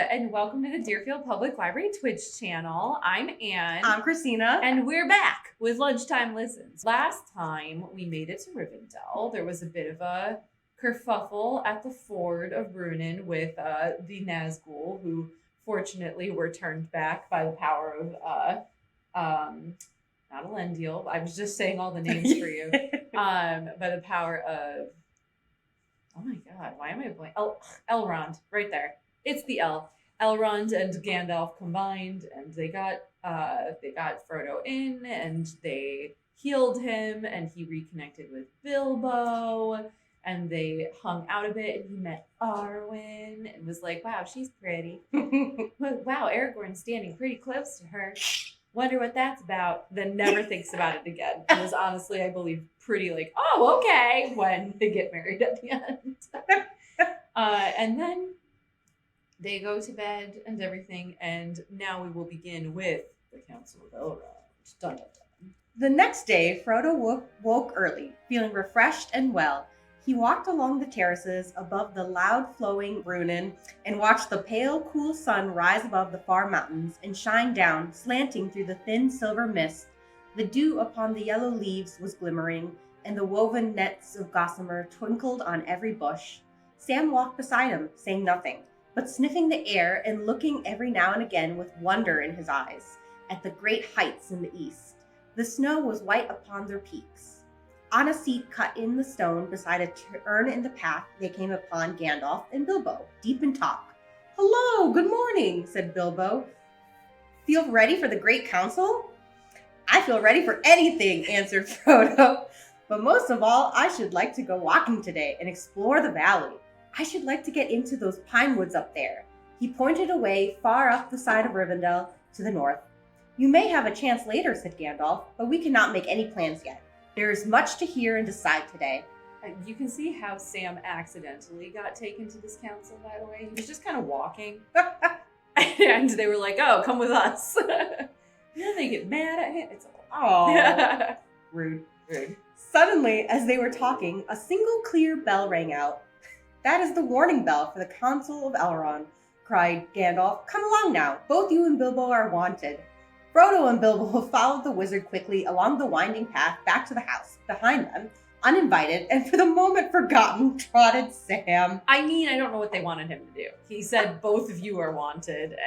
and welcome to the Deerfield Public Library Twitch channel. I'm Anne. I'm Christina. And we're back with Lunchtime Listens. Last time we made it to Rivendell, there was a bit of a kerfuffle at the ford of Brunnen with the Nazgul, who fortunately were turned back by the power of, not Elendil, I was just saying all the names for you, by the power of, oh my god, why am I blanking? Elrond, right there. It's the Elrond and Gandalf combined, and they got Frodo in, and they healed him, and he reconnected with Bilbo, and they hung out a bit, and he met Arwen, and was like, wow, she's pretty. Wow, Aragorn's standing pretty close to her. Wonder what that's about. Then never thinks about it again. And is honestly, I believe, pretty like, oh, okay, when they get married at the end. And then they go to bed and everything, and now we will begin with the Council of Elrond. Dun, dun, dun. The next day, Frodo woke early, feeling refreshed and well. He walked along the terraces above the loud-flowing Brunnen and watched the pale, cool sun rise above the far mountains and shine down, slanting through the thin silver mist. The dew upon the yellow leaves was glimmering, and the woven nets of gossamer twinkled on every bush. Sam walked beside him, saying nothing, but sniffing the air and looking every now and again with wonder in his eyes at the great heights in the east. The snow was white upon their peaks. On a seat cut in the stone beside a turn in the path, they came upon Gandalf and Bilbo, deep in talk. "Hello, good morning," said Bilbo. "Feel ready for the great council?" "I feel ready for anything," answered Frodo. "But most of all, I should like to go walking today and explore the valley. I should like to get into those pine woods up there." He pointed away far up the side of Rivendell to the north. "You may have a chance later," said Gandalf, "but we cannot make any plans yet. There is much to hear and decide today." You can see how Sam accidentally got taken to this council, by the way. He was just kind of walking. And they were like, oh, come with us. And then they get mad at him. It's oh, rude. Suddenly, as they were talking, a single clear bell rang out. "That is the warning bell for the Council of Elrond," cried Gandalf. "Come along now. Both you and Bilbo are wanted." Frodo and Bilbo followed the wizard quickly along the winding path back to the house. Behind them, uninvited and for the moment forgotten, trotted Sam. I mean, I don't know what they wanted him to do. He said both of you are wanted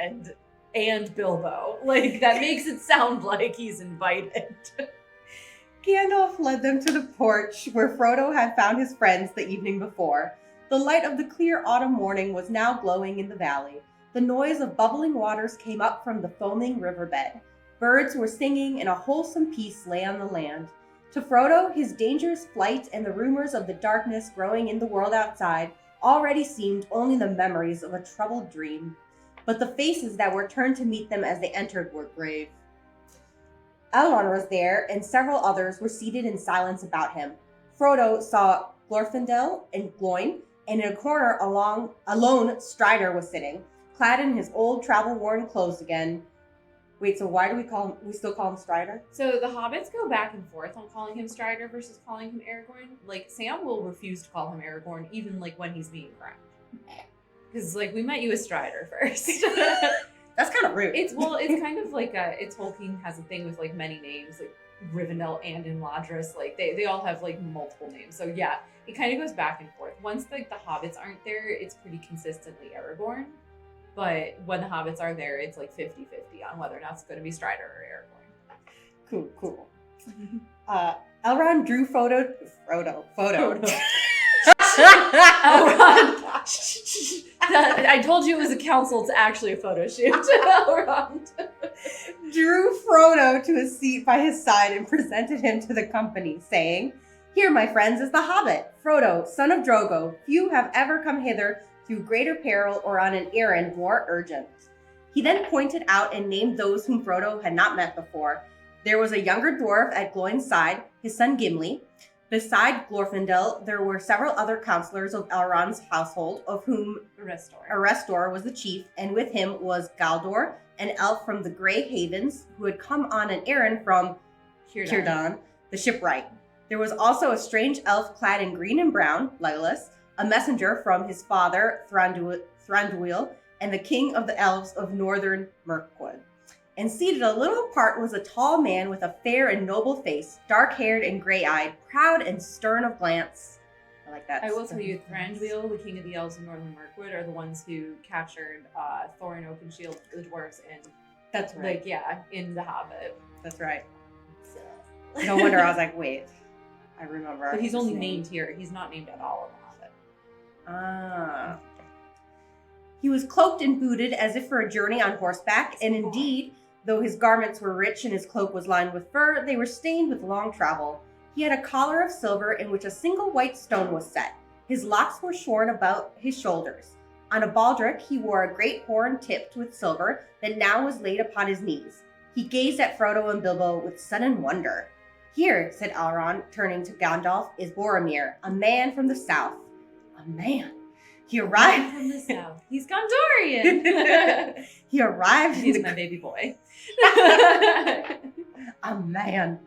and Bilbo. Like, that makes it sound like he's invited. Gandalf led them to the porch where Frodo had found his friends the evening before. The light of the clear autumn morning was now glowing in the valley. The noise of bubbling waters came up from the foaming riverbed. Birds were singing, and a wholesome peace lay on the land. To Frodo, his dangerous flight and the rumors of the darkness growing in the world outside already seemed only the memories of a troubled dream. But the faces that were turned to meet them as they entered were grave. Elrond was there, and several others were seated in silence about him. Frodo saw Glorfindel and Gloin, and in a corner alone Strider was sitting, clad in his old travel-worn clothes again. Wait, so why do we still call him Strider? So the hobbits go back and forth on calling him Strider versus calling him Aragorn. Like, Sam will refuse to call him Aragorn, even, like, when he's being crowned. Because, like, we met you as Strider first. That's kind of rude. It's kind of like, Tolkien has a thing with, like, many names, like, Rivendell and Imladris, like, they all have, like, multiple names. So, yeah, it kind of goes back and forth. Once, like, the hobbits aren't there, it's pretty consistently Aragorn. But when the hobbits are there, it's like 50-50 on whether or not it's going to be Strider or Aragorn. Cool. Elrond drew Frodo. Elrond. I told you it was a council. It's actually a photo shoot. Elrond drew Frodo to a seat by his side and presented him to the company, saying, "Here, my friends, is the hobbit, Frodo, son of Drogo. Few have ever come hither through greater peril or on an errand more urgent." He then pointed out and named those whom Frodo had not met before. There was a younger dwarf at Gloin's side, his son Gimli. Beside Glorfindel, there were several other counselors of Elrond's household, of whom Arestor was the chief, and with him was Galdor, an elf from the Grey Havens, who had come on an errand from Círdan, the shipwright. There was also a strange elf clad in green and brown, Legolas, a messenger from his father, Thranduil, and the king of the elves of northern Mirkwood. And seated a little apart was a tall man with a fair and noble face, dark-haired and gray-eyed, proud and stern of glance. I like that. I will tell you, Thranduil, the king of the elves of northern Mirkwood, are the ones who captured Thorin Oakenshield, the dwarves, and That's right. in The Hobbit. That's right. So. No wonder I was like, wait, I remember. But he's only his name. named here. He's not named at all in The Hobbit. Ah. He was cloaked and booted as if for a journey on horseback, and indeed, though his garments were rich and his cloak was lined with fur, they were stained with long travel. He had a collar of silver in which a single white stone was set. His locks were shorn about his shoulders. On a baldric he wore a great horn tipped with silver that now was laid upon his knees. He gazed at Frodo and Bilbo with sudden wonder. "Here," said Elrond, turning to Gandalf, "is Boromir, a man from the south." A man. He arrived from the south. He's Gondorian. He arrived. He's my baby boy. A man.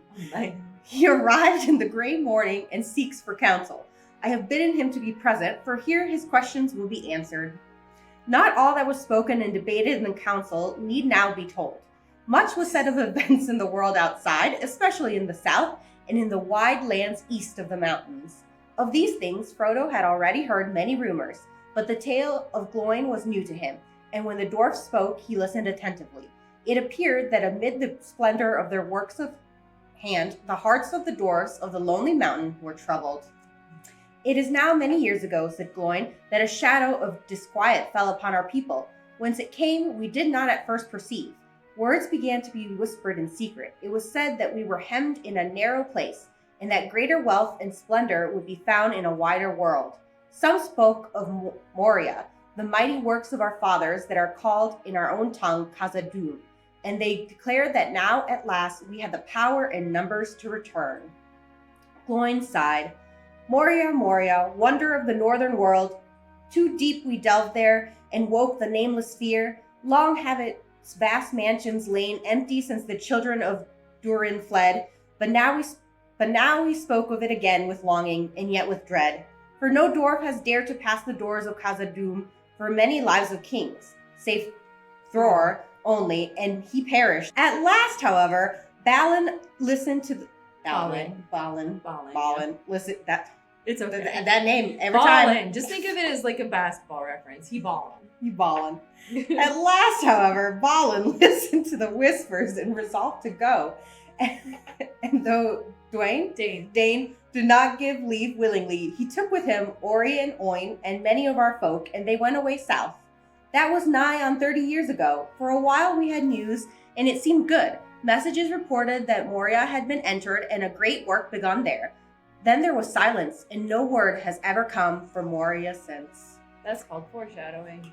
He arrived in the gray morning and seeks for counsel. I have bidden him to be present, for here his questions will be answered. Not all that was spoken and debated in the council need now be told. Much was said of events in the world outside, especially in the south and in the wide lands east of the mountains. Of these things, Frodo had already heard many rumors, but the tale of Gloin was new to him, and when the dwarf spoke, he listened attentively. It appeared that amid the splendor of their works of hand, the hearts of the dwarfs of the Lonely Mountain were troubled. "It is now many years ago," said Gloin, "that a shadow of disquiet fell upon our people. Whence it came, we did not at first perceive. Words began to be whispered in secret. It was said that we were hemmed in a narrow place, and that greater wealth and splendor would be found in a wider world. Some spoke of Moria, the mighty works of our fathers that are called in our own tongue Khazad-dûm, and they declared that now at last we had the power and numbers to return." Gloin sighed. "Moria, Moria, wonder of the northern world. Too deep we delved there, and woke the nameless fear. Long have its vast mansions lain empty since the children of Durin fled, but now we spoke of it again with longing, and yet with dread. For no dwarf has dared to pass the doors of Khazad-dûm for many lives of kings, save Thror only, and he perished. At last, however, Balin listened to the... Balin. Yeah. Listen, that... It's okay. That name, every Ballin. time... Just think of it as like a basketball reference. He ballin'. You Balin. At last, however, Balin listened to the whispers and resolved to go. And though Dane did not give leave willingly, he took with him Ori and Oin and many of our folk, and they went away south. That was nigh on 30 years ago. For a while we had news, and it seemed good. Messages reported that Moria had been entered and a great work begun there. Then there was silence, and no word has ever come from Moria since." That's called foreshadowing.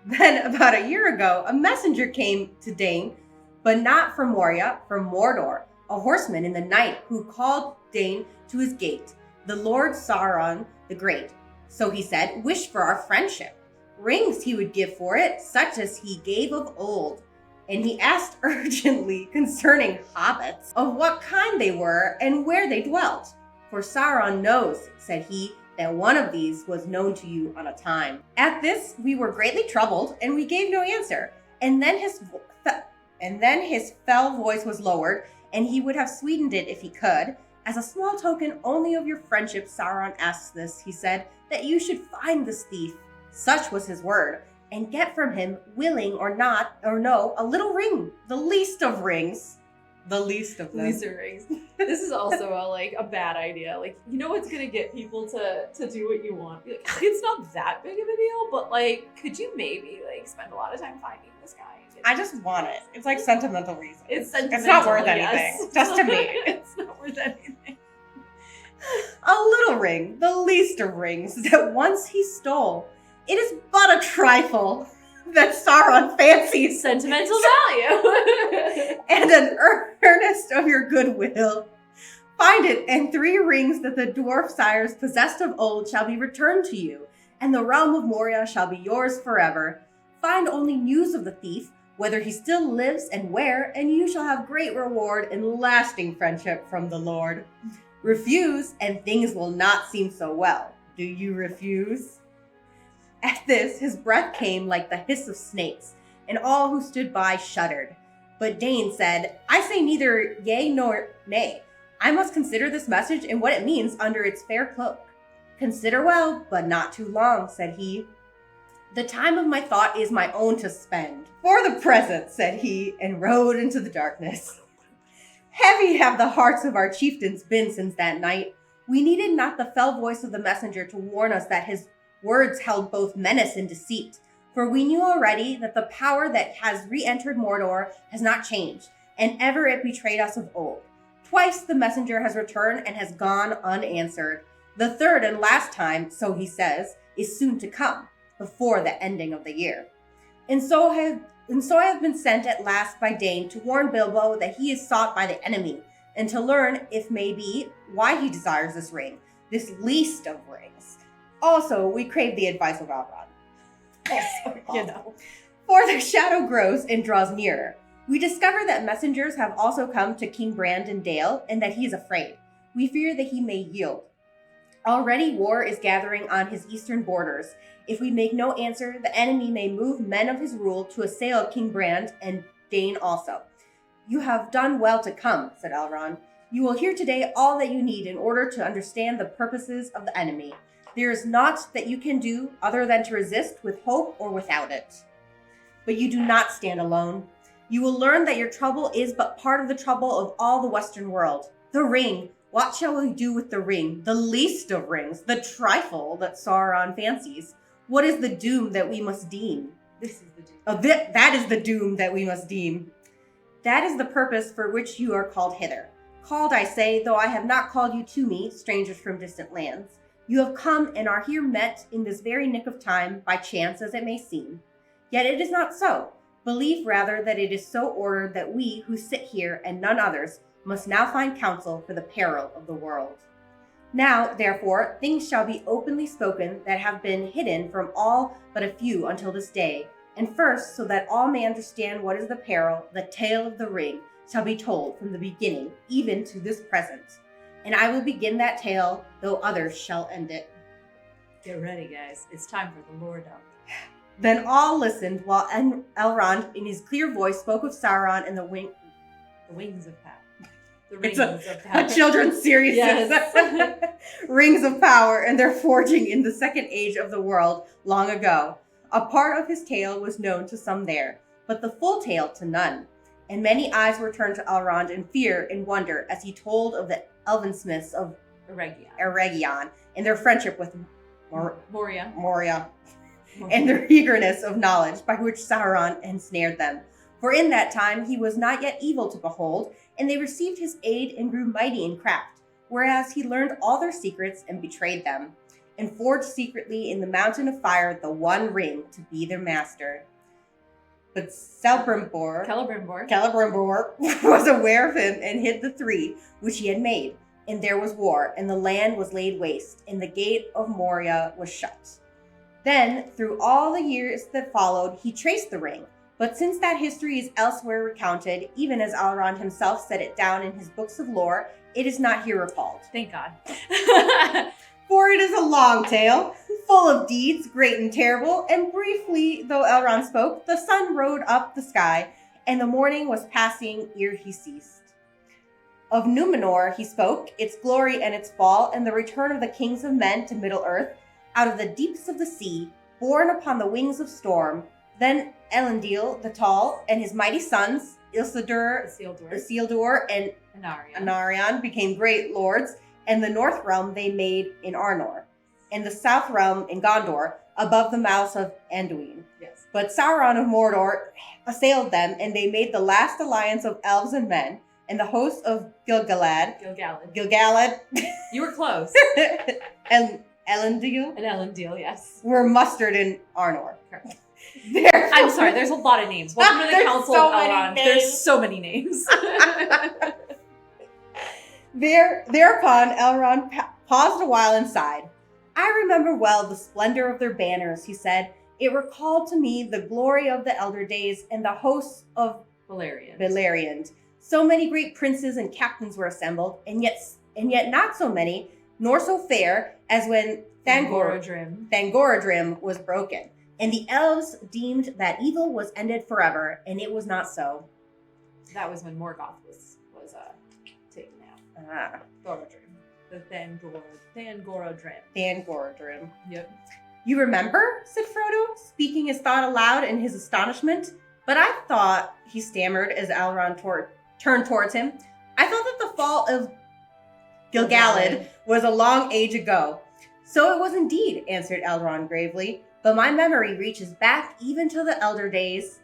Then, about a year ago, a messenger came to Dane, but not from Moria, from Mordor, a horseman in the night who called Dane to his gate, the Lord Sauron the Great. So he said, "Wish for our friendship. Rings he would give for it, such as he gave of old." And he asked urgently concerning hobbits, of what kind they were and where they dwelt. "For Sauron knows," said he, "that one of these was known to you on a time." At this we were greatly troubled, and we gave no answer. And then his fell voice was lowered, and he would have sweetened it if he could. "As a small token only of your friendship, Sauron asks this," he said, "that you should find this thief," such was his word, "and get from him, willing or not, or no, a little ring, the least of rings." The least of them. Lisa rings. This is also a bad idea. Like, you know what's gonna get people to do what you want? Be like, it's not that big of a deal, but could you maybe spend a lot of time finding this guy? I just want it. It's like sentimental reason. It's sentimental. It's not worth anything. Yes. Just to me. It's not worth anything. "A little ring, the least of rings, that once he stole. It is but a trifle that Sauron fancies, Sentimental value. and an earnest of your goodwill. Find it, and 3 rings that the dwarf sires possessed of old shall be returned to you, and the realm of Moria shall be yours forever. Find only news of the thief, whether he still lives and where, and you shall have great reward and lasting friendship from the Lord. Refuse, and things will not seem so well. Do you refuse?" At this, his breath came like the hiss of snakes, and all who stood by shuddered. But Dane said, I say neither yea nor nay. I must consider this message and what it means under its fair cloak. Consider well, but not too long, said he. The time of my thought is my own to spend. For the present, said he, and rode into the darkness. Heavy have the hearts of our chieftains been since that night. We needed not the fell voice of the messenger to warn us that his words held both menace and deceit. For we knew already that the power that has re-entered Mordor has not changed, and ever it betrayed us of old. Twice the messenger has returned and has gone unanswered. The third and last time, so he says, is soon to come, before the ending of the year. And so I have been sent at last by Dane to warn Bilbo that he is sought by the enemy, and to learn, if may be, why he desires this ring, this least of rings. Also, we crave the advice of Elrond. For the shadow grows and draws nearer. We discover that messengers have also come to King Brandon Dale, and that he is afraid. We fear that he may yield. Already war is gathering on his eastern borders. If we make no answer, the enemy may move men of his rule to assail King Brand and Dane also. You have done well to come, said Elrond. You will hear today all that you need in order to understand the purposes of the enemy. There is naught that you can do other than to resist with hope or without it. But you do not stand alone. You will learn that your trouble is but part of the trouble of all the Western world. The ring. What shall we do with the ring? The least of rings, the trifle that Sauron fancies. What is the doom that we must deem? This is the doom. Oh, that is the doom that we must deem. That is the purpose for which you are called hither. Called, I say, though I have not called you to me, strangers from distant lands. You have come and are here met in this very nick of time, by chance as it may seem. Yet it is not so. Believe rather that it is so ordered that we, who sit here, and none others, must now find counsel for the peril of the world. Now, therefore, things shall be openly spoken that have been hidden from all but a few until this day. And first, so that all may understand what is the peril, the tale of the ring shall be told from the beginning, even to this present. And I will begin that tale, though others shall end it. Get ready, guys. It's time for the lore dump. Then all listened while Elrond, in his clear voice, spoke of Sauron and the wings of power. The It's rings of power. a children's series. Yes. Rings of power and their forging in the second age of the world long ago. A part of his tale was known to some there, but the full tale to none. And many eyes were turned to Elrond in fear and wonder as he told of the elven smiths of Eregion and their friendship with Moria, and their eagerness of knowledge by which Sauron ensnared them. For in that time he was not yet evil to behold, and they received his aid and grew mighty in craft, whereas he learned all their secrets and betrayed them, and forged secretly in the mountain of fire the one ring to be their master. But Celebrimbor was aware of him and hid the three which he had made. And there was war, and the land was laid waste, and the gate of Moria was shut. Then, through all the years that followed, he traced the ring. But since that history is elsewhere recounted, even as Elrond himself set it down in his books of lore, it is not here recalled. Thank God. For it is a long tale, full of deeds great and terrible, and briefly, though Elrond spoke, the sun rode up the sky, and the morning was passing ere he ceased. Of Numenor he spoke, its glory and its fall, and the return of the kings of men to Middle-earth, out of the deeps of the sea, borne upon the wings of storm. Then Elendil the Tall and his mighty sons, Isildur and Anarion, became great lords, and the north realm they made in Arnor, and the south realm in Gondor, above the mouths of Anduin. Yes. But Sauron of Mordor assailed them, and they made the last alliance of elves and men, and the host of Gilgalad. You were close. And Elendil, yes. were mustered in Arnor. I'm sorry, there's a lot of names. Welcome to the Council of Elrond. There's so many names. Thereupon Elrond paused a while and sighed. I remember well the splendor of their banners, he said. It recalled to me the glory of the elder days and the hosts of Beleriand. So many great princes and captains were assembled, and yet not so many, nor so fair, as when Thangorodrim was broken, and the elves deemed that evil was ended forever, and it was not so. That was when Morgoth was taken out. Thorodrim. The Thangorodrim. Thangorodrim. Yep. You remember? Said Frodo, speaking his thought aloud in his astonishment. But I thought, he stammered as Elrond turned towards him, I thought that the fall of Gil-galad was a long age ago. So it was indeed, answered Elrond gravely, but my memory reaches back even to the elder days.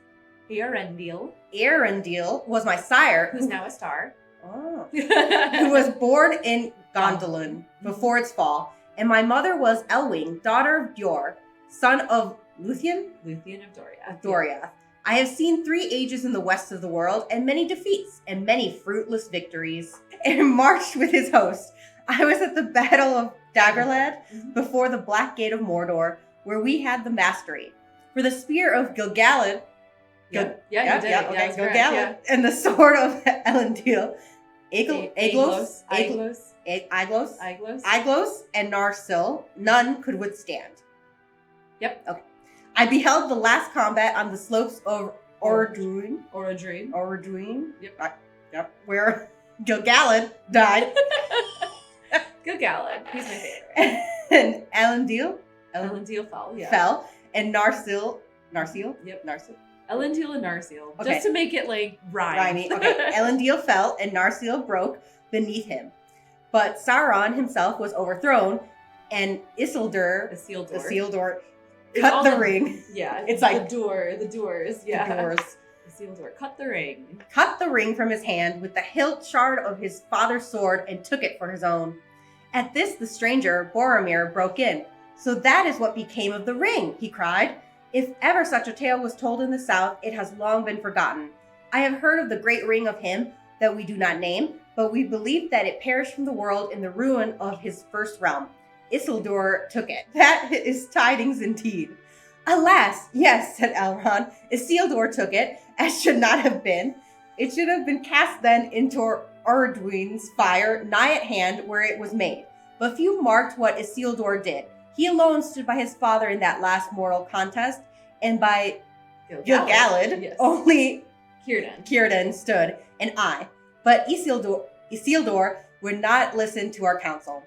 Eärendil. Eärendil was my sire. Who's now a star. Oh. Who was born in Gondolin before its fall. And my mother was Elwing, daughter of Dior, son of Luthien? Luthien of Doriath. Doriath. I have seen 3 ages in the west of the world, and many defeats, and many fruitless victories, and marched with his host. I was at the Battle of Dagorlad, before the Black Gate of Mordor, where we had the mastery. For the spear of Gil-galad, Gil-galad, and the sword of Elendil, Aeglos, and Narsil, none could withstand. Yep. Okay. I beheld the last combat on the slopes of Orodruin. Yep. Where Gil-galad died. Gil-galad. He's my favorite. And Elendil fell, and Narsil. Yep. Narsil. Elendil and Narsil. Okay. Just to make it like rhyme. Rhymey. Okay. Elendil fell and Narsil broke beneath him. But Sauron himself was overthrown, and Isildur cut the ring. Yeah. It's like the doors. Yeah. The doors. Isildur cut the ring. Cut the ring from his hand with the hilt shard of his father's sword and took it for his own. At this, the stranger, Boromir, broke in. So that is what became of the ring, he cried. If ever such a tale was told in the South, it has long been forgotten. I have heard of the great ring of him that we do not name, but we believe that it perished from the world in the ruin of his first realm. Isildur took it. That is tidings indeed. Alas, yes, said Elrond. Isildur took it, as should not have been. It should have been cast then into Arduin's fire, nigh at hand where it was made. But few marked what Isildur did. He alone stood by his father in that last mortal contest, and by Gil-galad, only Círdan stood, and I. But Isildur would not listen to our counsel.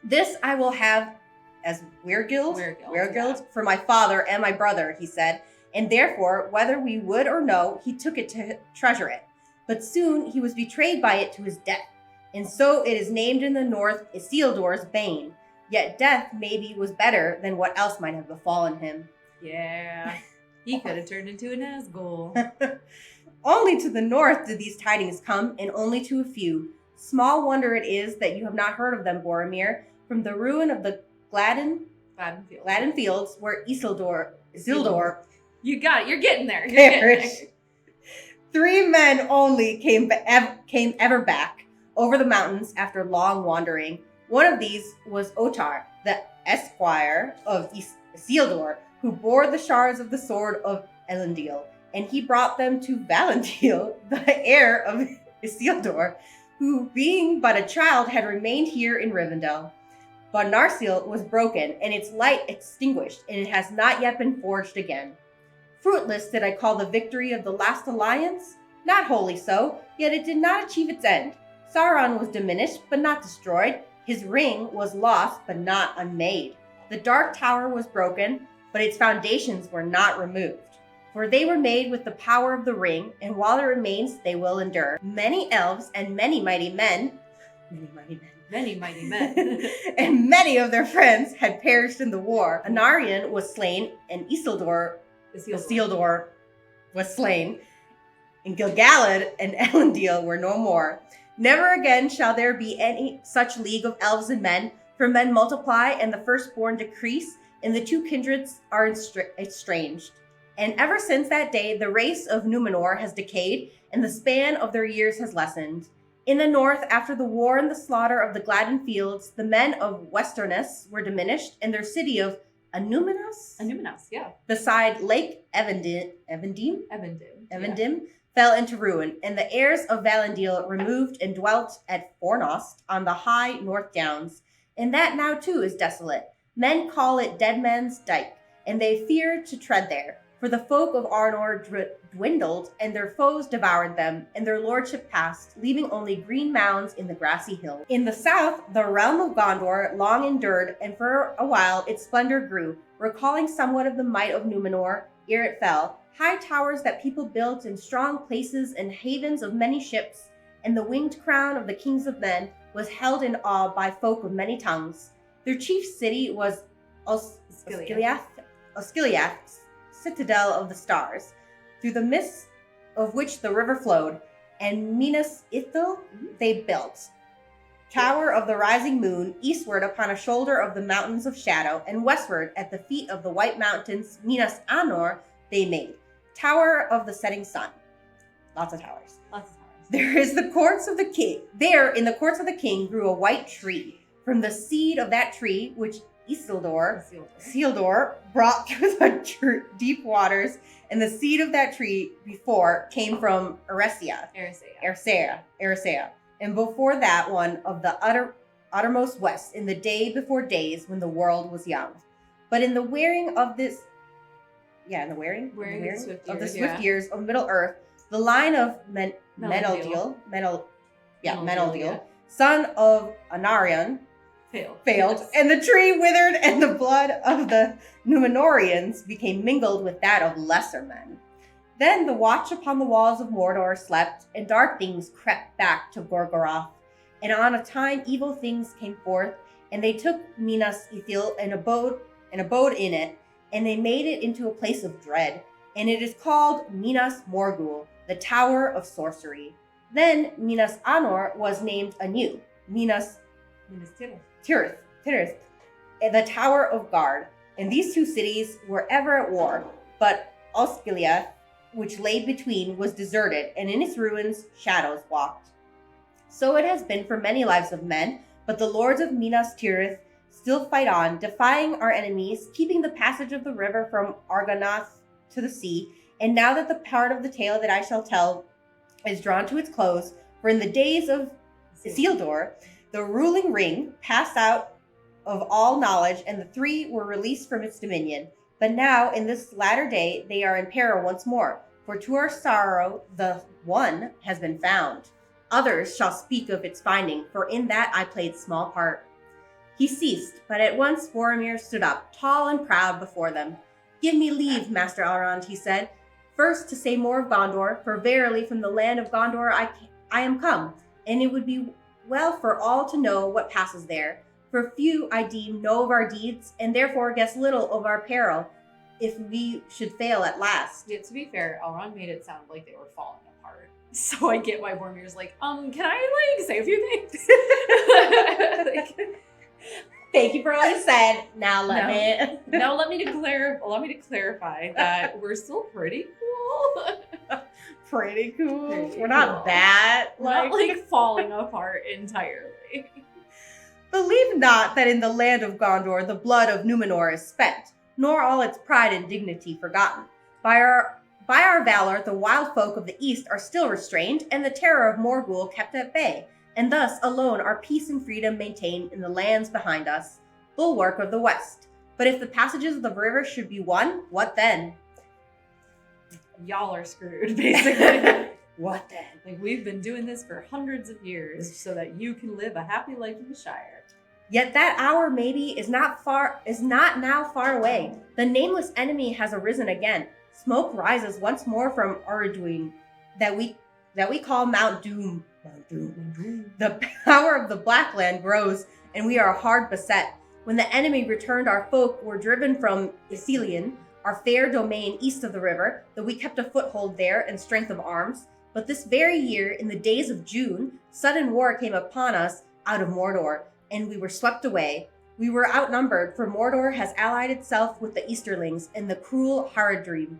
This I will have as weregild for my father and my brother, he said, and therefore, whether we would or no, he took it to treasure it. But soon he was betrayed by it to his death, and so it is named in the north Isildur's bane. Yet death maybe was better than what else might have befallen him. Yeah, he could have turned into a Nazgul. Only to the north did these tidings come, and only to a few. Small wonder it is that you have not heard of them, Boromir, from the ruin of the Gladden Fields, where Isildur. You got it. You're getting there. You're getting there. 3 men only came ever back over the mountains after long wandering. One of these was Otar, the esquire of Isildur, who bore the shards of the sword of Elendil, and he brought them to Valintil, the heir of Isildur, who, being but a child, had remained here in Rivendell. But Narsil was broken, and its light extinguished, and it has not yet been forged again. Fruitless did I call the victory of the last alliance? Not wholly so, yet it did not achieve its end. Sauron was diminished, but not destroyed. His ring was lost, but not unmade. The Dark Tower was broken, but its foundations were not removed. For they were made with the power of the ring, and while it remains, they will endure. Many elves and many mighty men, and many of their friends had perished in the war. Anarion was slain, and Isildur was slain, and Gil-galad and Elendil were no more. Never again shall there be any such league of elves and men, for men multiply, and the firstborn decrease, and the 2 kindreds are estranged. And ever since that day, the race of Númenor has decayed, and the span of their years has lessened. In the north, after the war and the slaughter of the Gladden Fields, the men of Westerness were diminished, and their city of Annúminas, yeah, beside Lake Evendim, fell into ruin, and the heirs of Valintil removed and dwelt at Fornost on the high North Downs, and that now too is desolate. Men call it Dead Man's Dyke, and they fear to tread there. For the folk of Arnor dwindled, and their foes devoured them, and their lordship passed, leaving only green mounds in the grassy hill. In the south, the realm of Gondor long endured, and for a while its splendor grew, recalling somewhat of the might of Numenor ere it fell. High towers that people built, and strong places and havens of many ships, and the winged crown of the kings of men was held in awe by folk of many tongues. Their chief city was Osgiliath, citadel of the stars, through the midst of which the river flowed, and Minas Ithil they built. Tower of the rising moon, eastward upon a shoulder of the mountains of shadow, and westward at the feet of the white mountains, Minas Anor they made. Tower of the setting sun. Lots of towers. Lots of towers. There in the courts of the king grew a white tree. From the seed of that tree, which Isildur brought through the deep waters, and the seed of that tree before came from Erisea, and before that one of the uttermost west, in the day before days when the world was young. But in the wearing of this, of the swift years of Middle Earth, the line of Meneldiel, son of Anarion, failed, and the tree withered, and the blood of the Númenóreans became mingled with that of lesser men. Then the watch upon the walls of Mordor slept, and dark things crept back to Gorgoroth. And on a time evil things came forth, and they took Minas Ithil and abode in it, and they made it into a place of dread. And it is called Minas Morgul, the Tower of Sorcery. Then Minas Anor was named anew, Minas Tirith, the Tower of Guard. And these two cities were ever at war, but Osgiliath, which lay between, was deserted, and in its ruins shadows walked. So it has been for many lives of men, but the lords of Minas Tirith still fight on, defying our enemies, keeping the passage of the river from Argonath to the sea. And now that the part of the tale that I shall tell is drawn to its close, for in the days of Isildur, the ruling ring passed out of all knowledge, and the three were released from its dominion. But now, in this latter day, they are in peril once more, for to our sorrow the one has been found. Others shall speak of its finding, for in that I played small part. He ceased, but at once Boromir stood up, tall and proud before them. Give me leave, Master Elrond, he said, first to say more of Gondor, for verily from the land of Gondor I am come, and it would be well for all to know what passes there. For few, I deem, know of our deeds, and therefore guess little of our peril, if we should fail at last. Yeah, to be fair, Elrond made it sound like they were falling apart. So I get why Boromir's like, can I, say a few things? Thank you for all you said. Now let me clarify that we're still pretty cool. Pretty cool. Pretty We're not cool. bad. Not falling apart entirely. Believe not that in the land of Gondor the blood of Numenor is spent, nor all its pride and dignity forgotten. By our valor the wild folk of the east are still restrained, and the terror of Morgul kept at bay, and thus alone are peace and freedom maintained in the lands behind us, bulwark of the west. But if the passages of the river should be won, what then? Y'all are screwed, basically. What then? We've been doing this for hundreds of years so that you can live a happy life in the Shire. Yet that hour maybe is not now far away. The nameless enemy has arisen again. Smoke rises once more from Arduin, that we call Mount Doom. The power of the Blackland grows, and we are hard beset. When the enemy returned, our folk were driven from Ithilien, our fair domain east of the river, though we kept a foothold there and strength of arms. But this very year, in the days of June, sudden war came upon us out of Mordor, and we were swept away. We were outnumbered, for Mordor has allied itself with the Easterlings and the cruel Haradrim.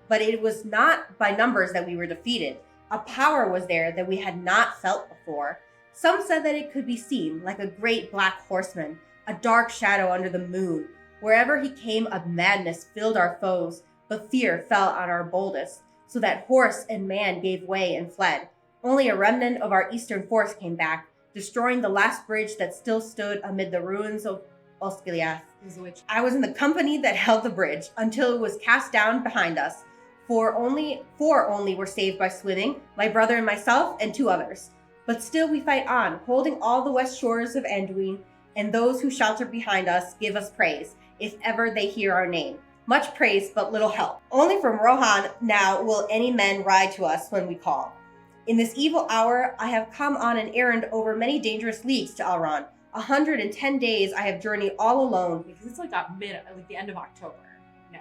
But it was not by numbers that we were defeated. A power was there that we had not felt before. Some said that it could be seen, like a great black horseman, a dark shadow under the moon. Wherever he came, a madness filled our foes, but fear fell on our boldest, so that horse and man gave way and fled. Only a remnant of our eastern force came back, destroying the last bridge that still stood amid the ruins of Osgiliath. He was a witch. I was in the company that held the bridge until it was cast down behind us. Four only were saved by swimming, my brother and myself, and 2 others. But still we fight on, holding all the west shores of Anduin, and those who shelter behind us give us praise, if ever they hear our name. Much praise, but little help. Only from Rohan now will any men ride to us when we call. In this evil hour, I have come on an errand over many dangerous leagues to Elrond. 110 days I have journeyed all alone. Because it's like the end of October now.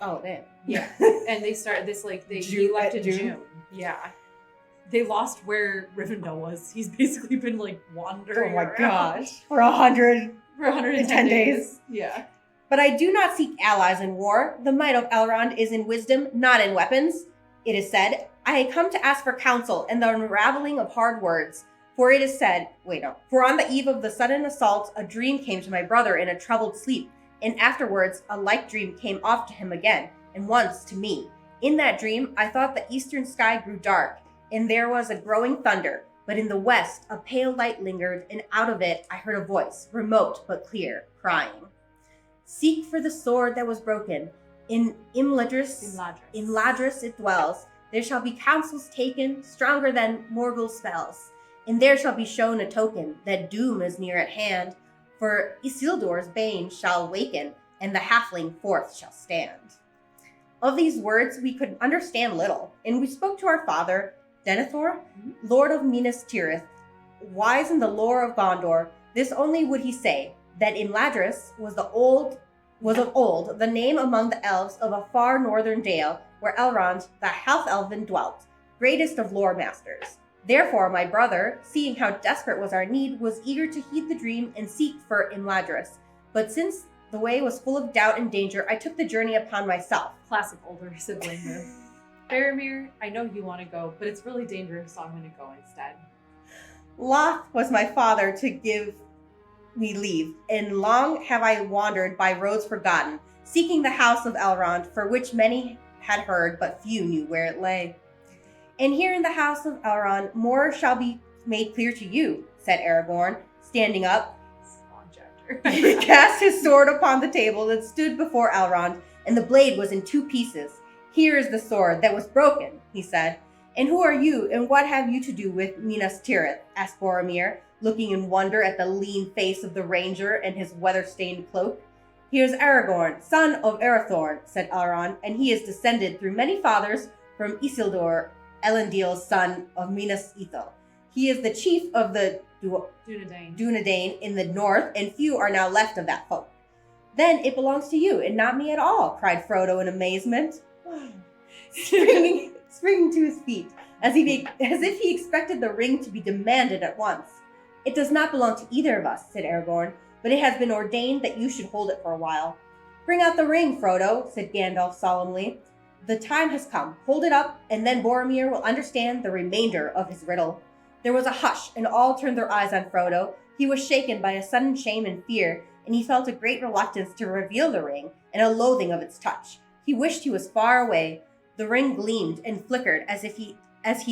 Oh, man. Yeah. And they started this he left in June. Yeah. They lost where Rivendell was. He's basically been wandering. Oh my around gosh. For 110 days. Yeah. But I do not seek allies in war. The might of Elrond is in wisdom, not in weapons. It is said, I had come to ask for counsel and the unraveling of hard words. For it is said, for on the eve of the sudden assault, a dream came to my brother in a troubled sleep, and afterwards a like dream came oft to him again, and once to me. In that dream, I thought the eastern sky grew dark, and there was a growing thunder, but in the west a pale light lingered, and out of it I heard a voice, remote but clear, crying, Seek for the sword that was broken. In Ladris it dwells. There shall be counsels taken, stronger than Morgul spells. And there shall be shown a token that doom is near at hand. For Isildur's bane shall waken, and the halfling forth shall stand. Of these words we could understand little, and we spoke to our father, Denethor, Lord of Minas Tirith, wise in the lore of Gondor. This only would he say, that in Ladris was of old the name among the elves of a far northern dale, where Elrond, the half-elven, dwelt, greatest of lore masters. Therefore my brother, seeing how desperate was our need, was eager to heed the dream and seek for Imladris. But since the way was full of doubt and danger, I took the journey upon myself. Classic older sibling move. Faramir, I know you want to go, but it's really dangerous, so I'm going to go instead. Loth was my father to give me leave, and long have I wandered by roads forgotten, seeking the house of Elrond, for which many had heard, but few knew where it lay. And here in the house of Elrond, more shall be made clear to you, said Aragorn, standing up. He cast his sword upon the table that stood before Elrond, and the blade was in 2 pieces. Here is the sword that was broken, he said. And who are you, and what have you to do with Minas Tirith? Asked Boromir, looking in wonder at the lean face of the ranger and his weather-stained cloak. He is Aragorn, son of Arathorn, said Elrond, and he is descended through many fathers from Isildur, Elendil's son of Minas Ithil. He is the chief of the Dunedain in the north, and few are now left of that folk. Then it belongs to you, and not me at all, cried Frodo in amazement, springing to his feet, as if he expected the ring to be demanded at once. It does not belong to either of us, said Aragorn, but it has been ordained that you should hold it for a while. Bring out the ring, Frodo, said Gandalf solemnly. The time has come. Hold it up, and then Boromir will understand the remainder of his riddle. There was a hush, and all turned their eyes on Frodo. He was shaken by a sudden shame and fear, and he felt a great reluctance to reveal the ring, and a loathing of its touch. He wished he was far away. The ring gleamed and flickered as he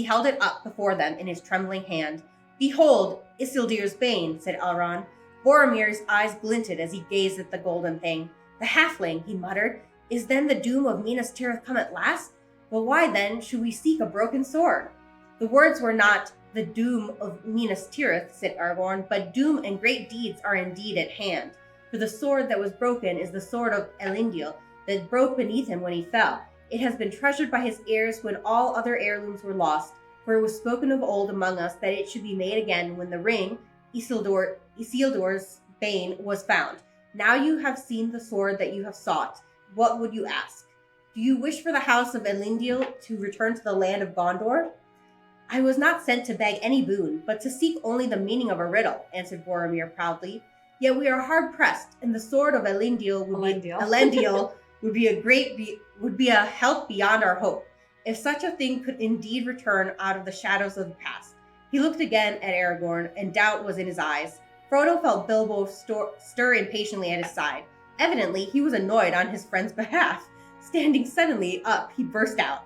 held it up before them in his trembling hand. Behold, Isildur's bane, said Elrond. Boromir's eyes glinted as he gazed at the golden thing. The halfling, he muttered. Is then the doom of Minas Tirith come at last? But why then should we seek a broken sword? The words were not the doom of Minas Tirith, said Aragorn, but doom and great deeds are indeed at hand. For the sword that was broken is the sword of Elendil that broke beneath him when he fell. It has been treasured by his heirs when all other heirlooms were lost, for it was spoken of old among us that it should be made again when the ring, Isildur's bane, was found. Now you have seen the sword that you have sought. What would you ask? Do you wish for the house of Elendil to return to the land of Gondor? I was not sent to beg any boon, but to seek only the meaning of a riddle, answered Boromir proudly. Yet we are hard pressed, and the sword of Elendil would be a help beyond our hope, if such a thing could indeed return out of the shadows of the past. He looked again at Aragorn, and doubt was in his eyes. Frodo felt Bilbo stir impatiently at his side. Evidently, he was annoyed on his friend's behalf. Standing suddenly up, he burst out.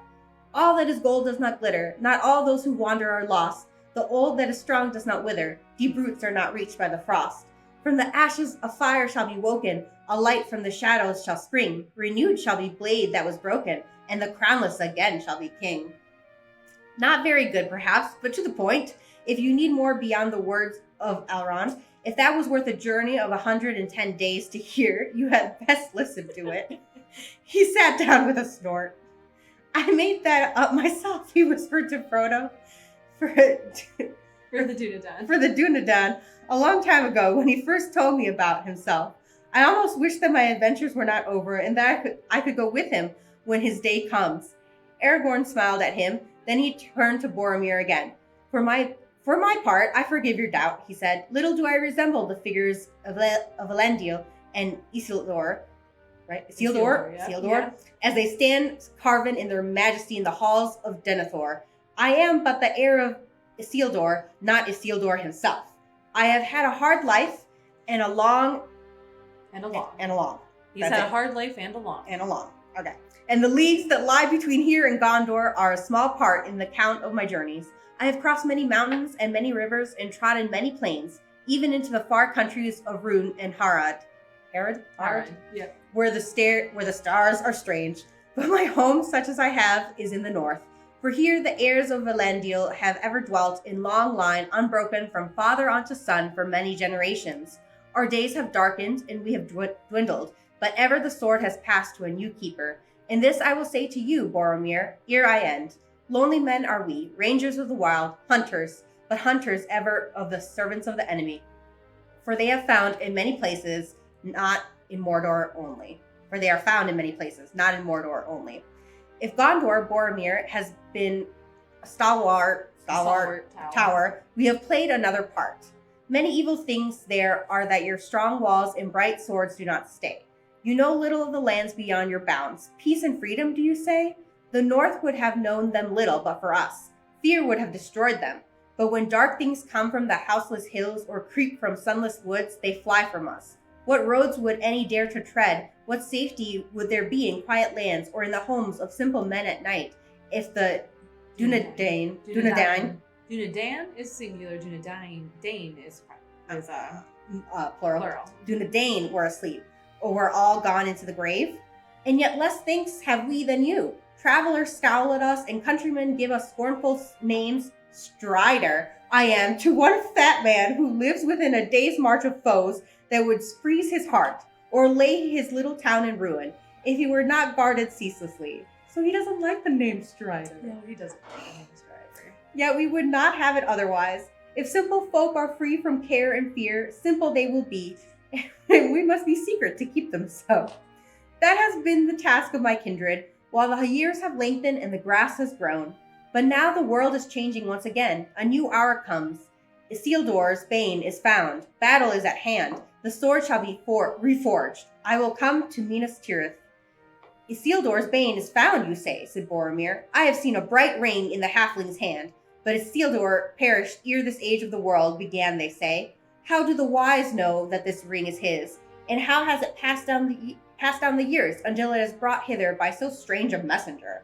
All that is gold does not glitter. Not all those who wander are lost. The old that is strong does not wither. Deep roots are not reached by the frost. From the ashes a fire shall be woken, a light from the shadows shall spring. Renewed shall be blade that was broken, and the crownless again shall be king. Not very good, perhaps, but to the point. If you need more beyond the words of Elrond, if that was worth a journey of 110 days to hear, you had best listen to it. He sat down with a snort. I made that up myself, he whispered to Frodo. For the Dunedain. For the Dunedain, a long time ago, when he first told me about himself. I almost wish that my adventures were not over and that I could go with him when his day comes. Aragorn smiled at him, then he turned to Boromir again. For my part, I forgive your doubt, he said. Little do I resemble the figures of Elendil and Isildur, right? Isildur, yeah. as they stand carven in their majesty in the halls of Denethor. I am but the heir of Isildur, not Isildur himself. I have had a hard life and a long. He's had a hard life and a long. Okay. And the leagues that lie between here and Gondor are a small part in the count of my journeys. I have crossed many mountains and many rivers and trodden many plains, even into the far countries of Rhûn and Harad. Yeah. Where the stars are strange. But my home, such as I have, is in the north. For here the heirs of Elendil have ever dwelt in long line, unbroken from father unto son for many generations. Our days have darkened and we have dwindled, but ever the sword has passed to a new keeper. And this I will say to you, Boromir, ere I end. Lonely men are we, rangers of the wild, hunters, but hunters ever of the servants of the enemy. For they have found in many places, not in Mordor only. If Gondor, Boromir, has been a stalwart tower, we have played another part. Many evil things there are that your strong walls and bright swords do not stay. You know little of the lands beyond your bounds. Peace and freedom, do you say? The North would have known them little but for us. Fear would have destroyed them. But when dark things come from the houseless hills or creep from sunless woods, they fly from us. What roads would any dare to tread? What safety would there be in quiet lands or in the homes of simple men at night if the Dunedain is singular. Dunedain is plural. Dunedain were asleep, or were all gone into the grave? And yet less thanks have we than you. Travelers scowl at us, and countrymen give us scornful names. Strider, I am to one fat man who lives within a day's march of foes that would freeze his heart, or lay his little town in ruin, if he were not guarded ceaselessly. So he doesn't like the name Strider. No, he doesn't like the name Strider. Yet we would not have it otherwise. If simple folk are free from care and fear, simple they will be, and we must be secret to keep them so. That has been the task of my kindred, while the years have lengthened and the grass has grown. But now the world is changing once again. A new hour comes. Isildur's bane is found. Battle is at hand. The sword shall be reforged. I will come to Minas Tirith. Isildur's bane is found, you say, said Boromir. I have seen a bright ring in the halfling's hand. But Isildur perished ere this age of the world began, they say. How do the wise know that this ring is his? And how has it passed down the years until it is brought hither by so strange a messenger?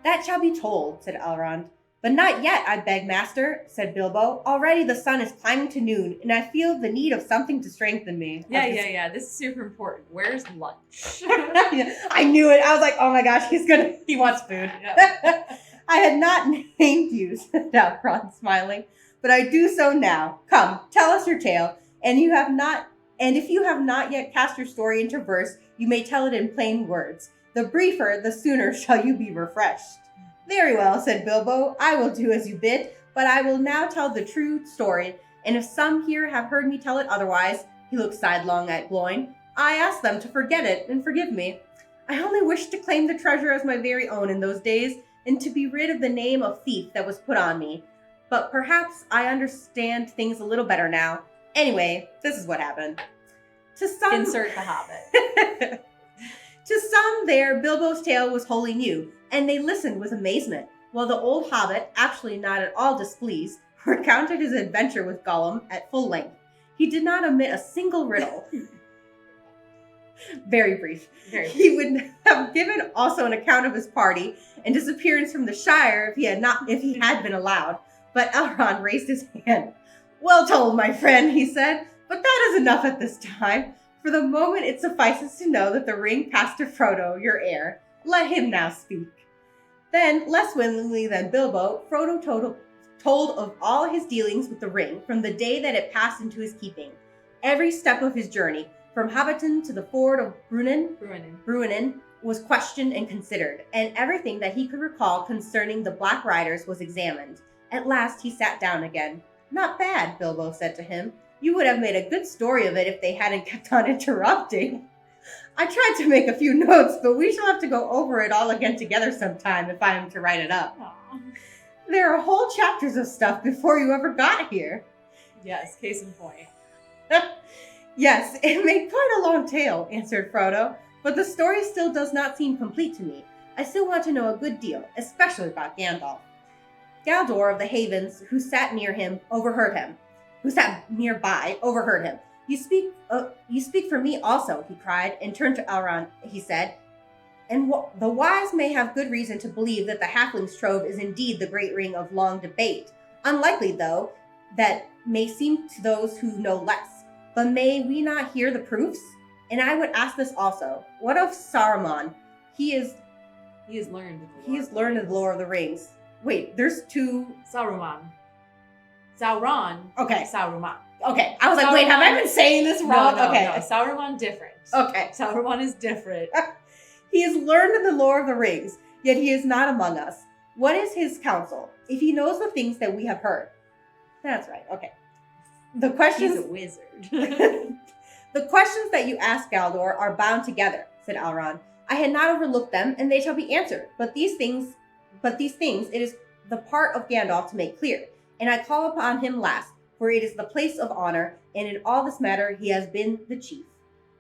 That shall be told, said Elrond. But not yet, I beg, master, said Bilbo. Already the sun is climbing to noon, and I feel the need of something to strengthen me. Yeah. This is super important. Where's lunch? I knew it. I was like, oh my gosh, he wants food. Yeah. I had not named you, said Elrond, smiling, but I do so now. Come, tell us your tale, and if you have not yet cast your story into verse, you may tell it in plain words. The briefer, the sooner shall you be refreshed. Very well, said Bilbo. I will do as you bid, but I will now tell the true story, and if some here have heard me tell it otherwise, he looked sidelong at Gloin, I ask them to forget it and forgive me. I only wished to claim the treasure as my very own in those days, and to be rid of the name of thief that was put on me. But perhaps I understand things a little better now. Anyway, this is what happened. To some... Insert the Hobbit. To some there, Bilbo's tale was wholly new, and they listened with amazement, while the old hobbit, actually not at all displeased, recounted his adventure with Gollum at full length. He did not omit a single riddle. Very brief. He would have given also an account of his party and disappearance from the Shire if he had been allowed. But Elrond raised his hand. Well told, my friend, he said. But that is enough at this time. For the moment, it suffices to know that the ring passed to Frodo, your heir. Let him now speak. Then, less willingly than Bilbo, Frodo told of all his dealings with the ring from the day that it passed into his keeping. Every step of his journey, from Hobbiton to the ford of Bruinen, was questioned and considered, and everything that he could recall concerning the Black Riders was examined. At last he sat down again. Not bad, Bilbo said to him. You would have made a good story of it if they hadn't kept on interrupting. I tried to make a few notes, but we shall have to go over it all again together sometime if I am to write it up. Aw. There are whole chapters of stuff before you ever got here. Yes, case in point. Yes, it made quite a long tale, answered Frodo, but the story still does not seem complete to me. I still want to know a good deal, especially about Gandalf. Galdor of the Havens, who sat nearby, overheard him. You speak for me also, he cried, and turned to Elrond, he said, and the wise may have good reason to believe that the Halfling's trove is indeed the great ring of long debate. Unlikely, though, that may seem to those who know less. But may we not hear the proofs? And I would ask this also. What of Saruman? He has learned the lore of the rings. Wait, there's two... Sauron. Okay. Saruman. Okay, I was like, wait, have I been saying this wrong? No, okay. no, Sauron different. Okay. Sauron is different. He has learned the lore of the rings, yet he is not among us. What is his counsel? If he knows the things that we have heard. That's right, okay. He's a wizard. The questions that you ask, Galdor, are bound together, said Elrond. I had not overlooked them, and they shall be answered. But these things it is the part of Gandalf to make clear, and I call upon him last, for it is the place of honor, and in all this matter he has been the chief.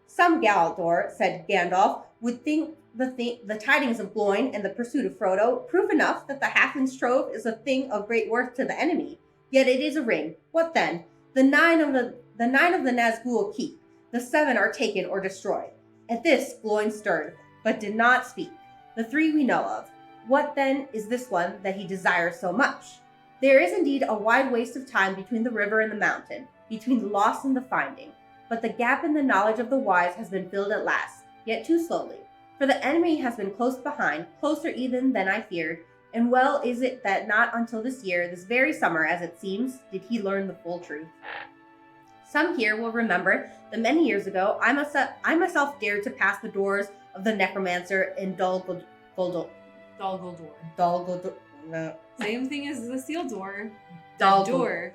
Some, Galdor, said Gandalf, would think the tidings of Gloin and the pursuit of Frodo prove enough that the Halfling's trove is a thing of great worth to the enemy. Yet it is a ring. What then? The nine of the Nazgul keep. The 7 are taken or destroyed. At this, Gloin stirred, but did not speak. The 3 we know of. What then is this one that he desires so much? There is indeed a wide waste of time between the river and the mountain, between the lost and the finding. But the gap in the knowledge of the wise has been filled at last, yet too slowly. For the enemy has been close behind, closer even than I feared, and well is it that not until this year, this very summer as it seems, did he learn the full truth. Some here will remember that many years ago, I myself dared to pass the doors of the necromancer in Dol Guldur. No. Same thing as the seal door. Guldur.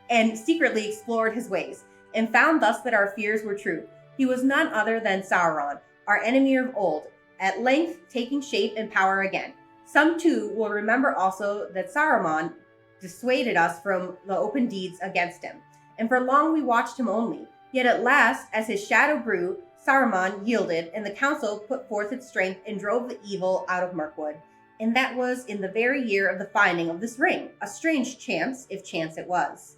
And secretly explored his ways, and found thus that our fears were true. He was none other than Sauron, our enemy of old, at length taking shape and power again. Some too will remember also that Saruman dissuaded us from the open deeds against him, and for long we watched him only. Yet at last, as his shadow grew, Saruman yielded, and the council put forth its strength and drove the evil out of Mirkwood. And that was in the very year of the finding of this ring, a strange chance, if chance it was.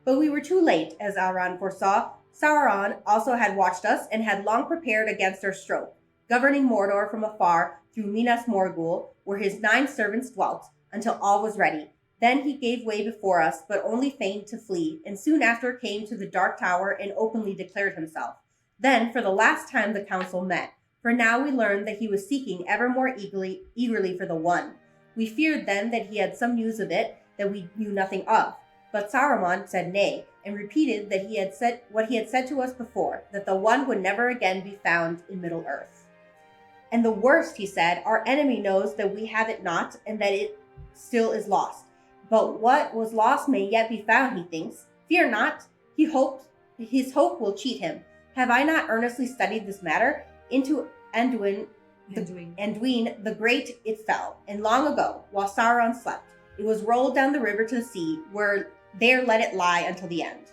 But we were too late, as Elrond foresaw. Sauron also had watched us, and had long prepared against our stroke, governing Mordor from afar through Minas Morgul, where his 9 servants dwelt, until all was ready. Then he gave way before us, but only feigned to flee, and soon after came to the Dark Tower and openly declared himself. Then, for the last time, the council met, for now we learned that he was seeking ever more eagerly for the One. We feared then that he had some news of it that we knew nothing of, but Saruman said nay, and repeated that he had said what he had said to us before, that the One would never again be found in Middle-earth. And the worst, he said, our enemy knows that we have it not, and that it still is lost. But what was lost may yet be found, he thinks. Fear not, his hope will cheat him. Have I not earnestly studied this matter? Into Anduin the Great it fell, and long ago, while Sauron slept, it was rolled down the river to the sea, where there let it lie until the end.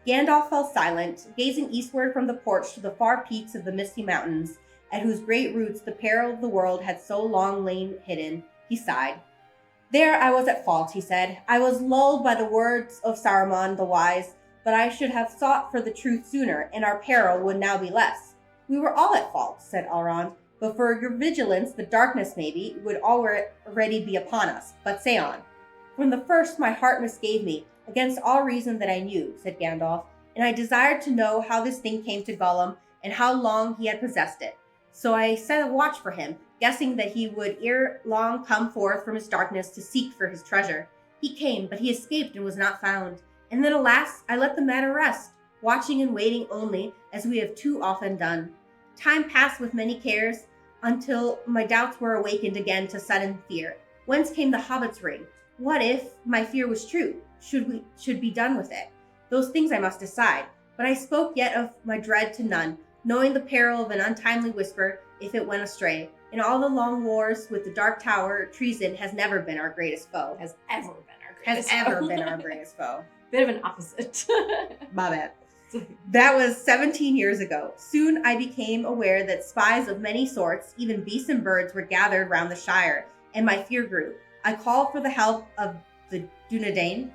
Gandalf fell silent, gazing eastward from the porch to the far peaks of the misty mountains, at whose great roots the peril of the world had so long lain hidden. He sighed. There I was at fault, he said. I was lulled by the words of Saruman the Wise, but I should have sought for the truth sooner, and our peril would now be less. We were all at fault, said Elrond, but for your vigilance the darkness, maybe, would already be upon us. But say on. From the first my heart misgave me. against all reason that I knew, said Gandalf, and I desired to know how this thing came to Gollum and how long he had possessed it. So I set a watch for him, guessing that he would ere long come forth from his darkness to seek for his treasure. He came, but he escaped and was not found. And then, alas, I let the matter rest, watching and waiting only, as we have too often done. Time passed with many cares, until my doubts were awakened again to sudden fear. Whence came the hobbit's ring? What if my fear was true? Should be done with it? Those things I must decide. But I spoke yet of my dread to none, knowing the peril of an untimely whisper if it went astray. In all the long wars with the Dark Tower, treason has never been our greatest foe. Has ever been our greatest foe. Bit of an opposite. My bad. That was 17 years ago. Soon I became aware that spies of many sorts, even beasts and birds, were gathered round the Shire, and my fear grew. I called for the help of the Dunedain,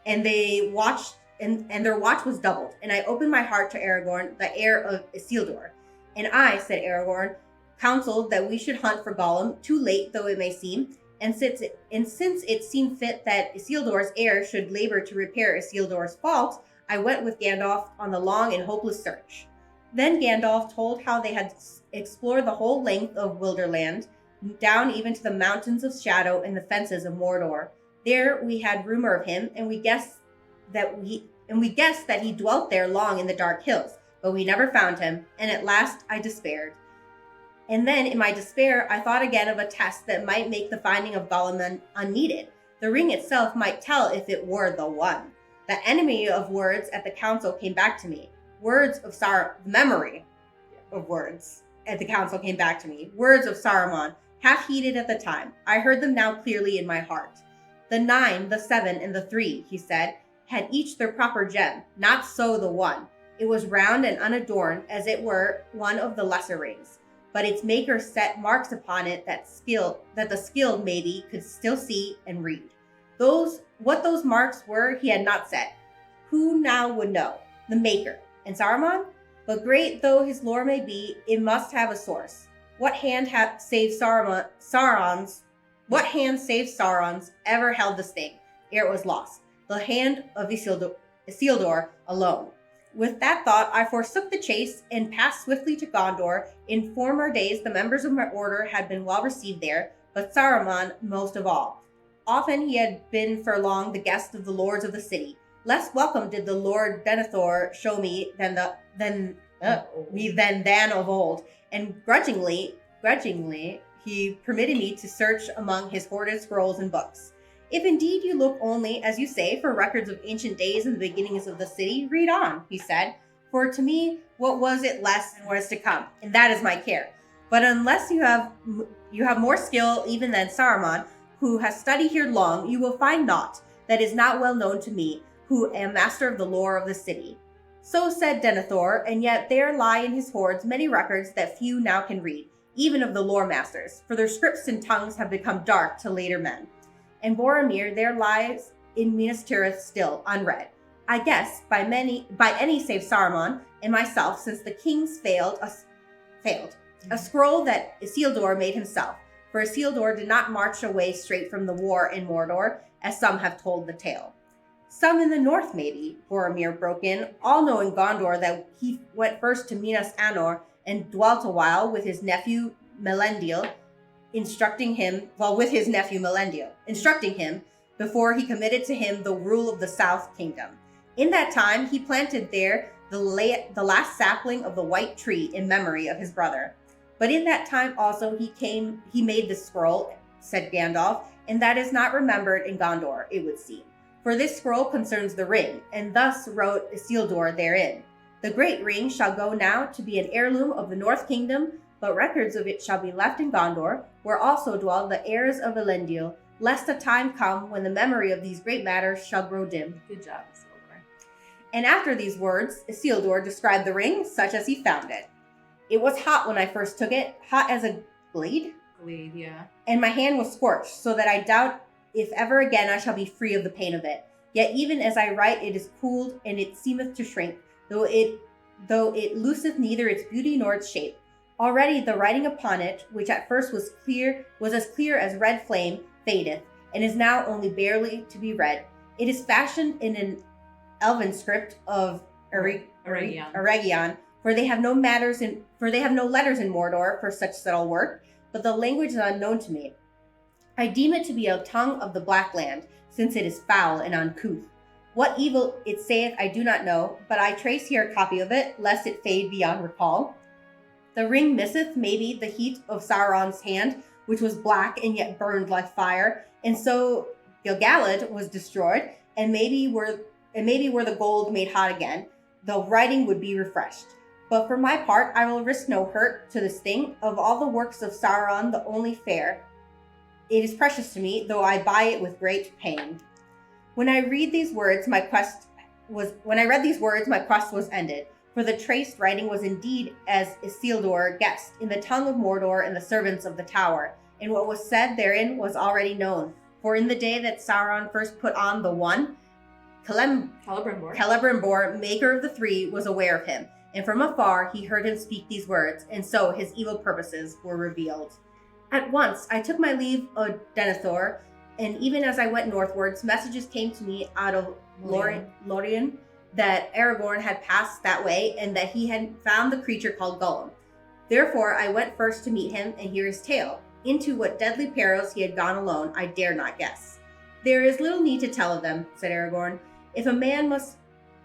and they watched, and their watch was doubled. And I opened my heart to Aragorn, the heir of Isildur. And I, said Aragorn, counseled that we should hunt for Gollum, too late though it may seem. And since it seemed fit that Isildur's heir should labor to repair Isildur's fault, I went with Gandalf on the long and hopeless search. Then Gandalf told how they had explored the whole length of Wilderland, down even to the mountains of shadow and the fences of Mordor. There we had rumor of him, and we guessed that he dwelt there long in the dark hills, but we never found him, and at last I despaired. And then, in my despair, I thought again of a test that might make the finding of Gollum unneeded. The ring itself might tell if it were the one. The enemy of words at the council came back to me. Memory of words at the council came back to me. Words of Saruman, half heeded at the time. I heard them now clearly in my heart. The 9, the 7, and the 3, he said, had each their proper gem. Not so the one. It was round and unadorned, as it were one of the lesser rings. But its maker set marks upon it that the skilled maybe could still see and read. What those marks were he had not said. Who now would know? The maker. And Saruman? But great though his lore may be, it must have a source. What hand save Sauron's ever held the sting, ere it was lost? The hand of Isildur alone. With that thought, I forsook the chase and passed swiftly to Gondor. In former days, the members of my order had been well received there, but Saruman most of all. Often he had been for long the guest of the lords of the city. Less welcome did the Lord Denethor show me than of old, and grudgingly he permitted me to search among his hoarded scrolls and books. If indeed you look only, as you say, for records of ancient days and the beginnings of the city, read on, he said. For to me, what was it less than what is to come, and that is my care. But unless you have more skill even than Saruman, who has studied here long, you will find naught that is not well known to me, who am master of the lore of the city. So said Denethor, and yet there lie in his hoards many records that few now can read, even of the lore masters, for their scripts and tongues have become dark to later men. And Boromir there lies in Minas Tirith still, unread. I guess, by any save Saruman and myself, since the kings failed. A scroll that Isildur made himself, for Isildur did not march away straight from the war in Mordor, as some have told the tale. Some in the north, maybe, Boromir broke in, all know in Gondor that he went first to Minas Anor and dwelt a while with his nephew Melendil, instructing him before he committed to him the rule of the South Kingdom. In that time, he planted there the last sapling of the white tree in memory of his brother. But in that time also he made the scroll, said Gandalf, and that is not remembered in Gondor, it would seem. For this scroll concerns the ring, and thus wrote Isildur therein. The great ring shall go now to be an heirloom of the North Kingdom, but records of it shall be left in Gondor, where also dwell the heirs of Elendil, lest a time come when the memory of these great matters shall grow dim. Good job, Isildur. And after these words, Isildur described the ring such as he found it. It was hot when I first took it, hot as a blade. Blade, yeah. And my hand was scorched, so that I doubt if ever again I shall be free of the pain of it. Yet even as I write, it is cooled, and it seemeth to shrink, though it looseth neither its beauty nor its shape. Already the writing upon it, which at first was as clear as red flame, fadeth, and is now only barely to be read. It is fashioned in an elven script of Eregion, for they have no letters in Mordor for such subtle work, but the language is unknown to me. I deem it to be a tongue of the Black Land, since it is foul and uncouth. What evil it saith I do not know, but I trace here a copy of it, lest it fade beyond recall. The ring misseth maybe the heat of Sauron's hand, which was black and yet burned like fire, and so Gil-galad was destroyed, and maybe were the gold made hot again, the writing would be refreshed. But for my part, I will risk no hurt to this thing. Of all the works of Sauron, the only fair. It is precious to me, though I buy it with great pain. When I read these words, my quest was ended. For the traced writing was indeed as Isildur guessed, in the tongue of Mordor and the servants of the tower, and what was said therein was already known. For in the day that Sauron first put on the one, Celebrimbor, maker of the three, was aware of him, and from afar he heard him speak these words, and so his evil purposes were revealed. At once I took my leave of Denethor, and even as I went northwards, messages came to me out of Lorien that Aragorn had passed that way, and that he had found the creature called Gollum. Therefore I went first to meet him and hear his tale. Into what deadly perils he had gone alone, I dare not guess. There is little need to tell of them, said Aragorn. If a man must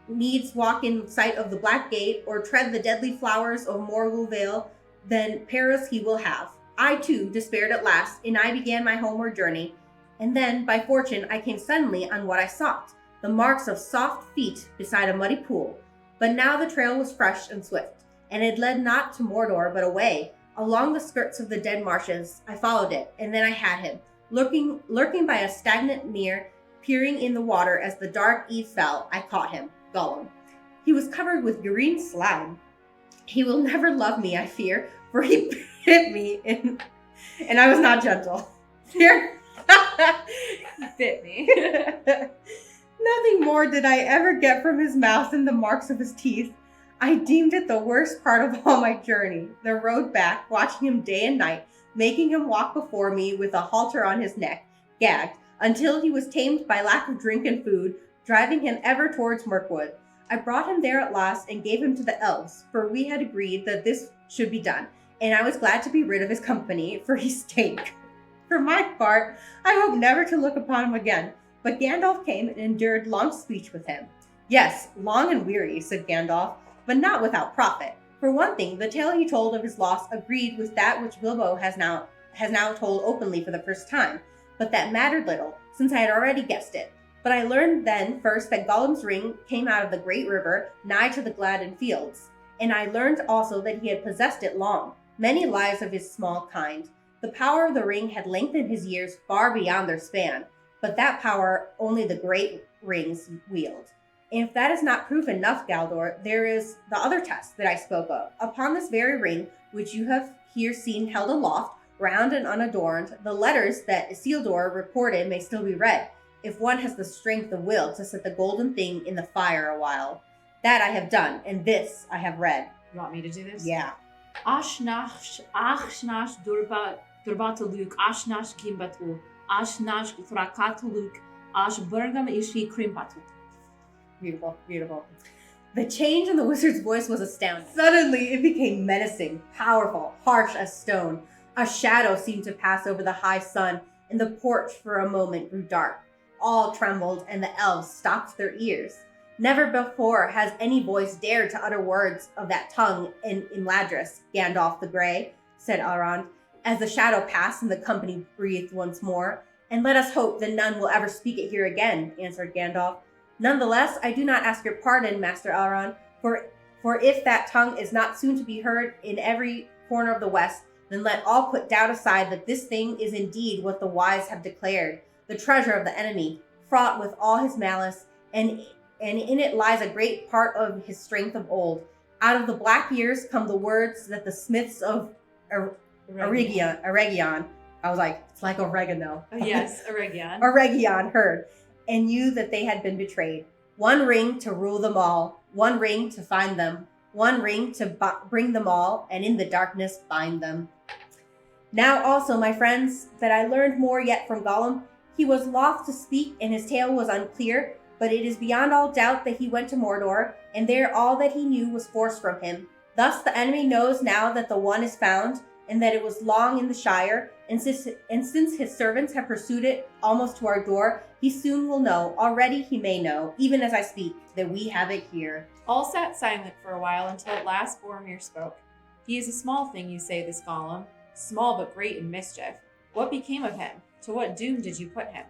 needs walk in sight of the Black Gate, or tread the deadly flowers of Morgul Vale, then perils he will have. I, too, despaired at last, and I began my homeward journey. And then, by fortune, I came suddenly on what I sought, the marks of soft feet beside a muddy pool. But now the trail was fresh and swift, and it led not to Mordor, but away, along the skirts of the dead marshes. I followed it, and then I had him, lurking by a stagnant mere, peering in the water as the dark eve fell. I caught him, Gollum. He was covered with green slime. He will never love me, I fear, for he bit me, and I was not gentle. Here, he bit me. Nothing more did I ever get from his mouth than the marks of his teeth. I deemed it the worst part of all my journey, the road back, watching him day and night, making him walk before me with a halter on his neck, gagged, until he was tamed by lack of drink and food, driving him ever towards Mirkwood. I brought him there at last and gave him to the elves, for we had agreed that this should be done, and I was glad to be rid of his company, for he stank. For my part, I hope never to look upon him again, but Gandalf came and endured long speech with him. Yes, long and weary, said Gandalf, but not without profit. For one thing, the tale he told of his loss agreed with that which Bilbo has now told openly for the first time, but that mattered little, since I had already guessed it. But I learned then first that Gollum's ring came out of the great river, nigh to the Gladden fields, and I learned also that he had possessed it long, many lives of his small kind. The power of the ring had lengthened his years far beyond their span, but that power only the great rings wield. And if that is not proof enough, Galdor, there is the other test that I spoke of. Upon this very ring, which you have here seen held aloft, round and unadorned, the letters that Isildur reported may still be read, if one has the strength of will to set the golden thing in the fire a while. That I have done, and this I have read. You want me to do this? Yeah. Ashnash durbataluk, ashnash gimbatu, ashnash thrakatuluk, ash burgam ishi krimpatu. Beautiful, beautiful. The change in the wizard's voice was astounding. Suddenly it became menacing, powerful, harsh as stone. A shadow seemed to pass over the high sun, and the porch for a moment grew dark. All trembled, and the elves stopped their ears. Never before has any voice dared to utter words of that tongue in Imladris, Gandalf the Grey, said Elrond, as the shadow passed and the company breathed once more. And let us hope that none will ever speak it here again, answered Gandalf. Nonetheless, I do not ask your pardon, Master Elrond, for if that tongue is not soon to be heard in every corner of the West, then let all put doubt aside that this thing is indeed what the wise have declared, the treasure of the enemy, fraught with all his malice, and in it lies a great part of his strength of old. Out of the black years come the words that the smiths of Eregion, I was like, it's like oregano. Oh, yes, Eregion. Eregion heard, and knew that they had been betrayed. One ring to rule them all, one ring to find them, one ring to bring them all, and in the darkness bind them. Now also, my friends, that I learned more yet from Gollum, He was loth to speak, and his tale was unclear, but it is beyond all doubt that he went to Mordor, and there all that he knew was forced from him. Thus the enemy knows now that the one is found, and that it was long in the Shire, and since his servants have pursued it almost to our door, he soon will know, already he may know, even as I speak, that we have it here. All sat silent for a while until at last Boromir spoke. He is a small thing, you say, this Gollum, small but great in mischief. What became of him? To what doom did you put him?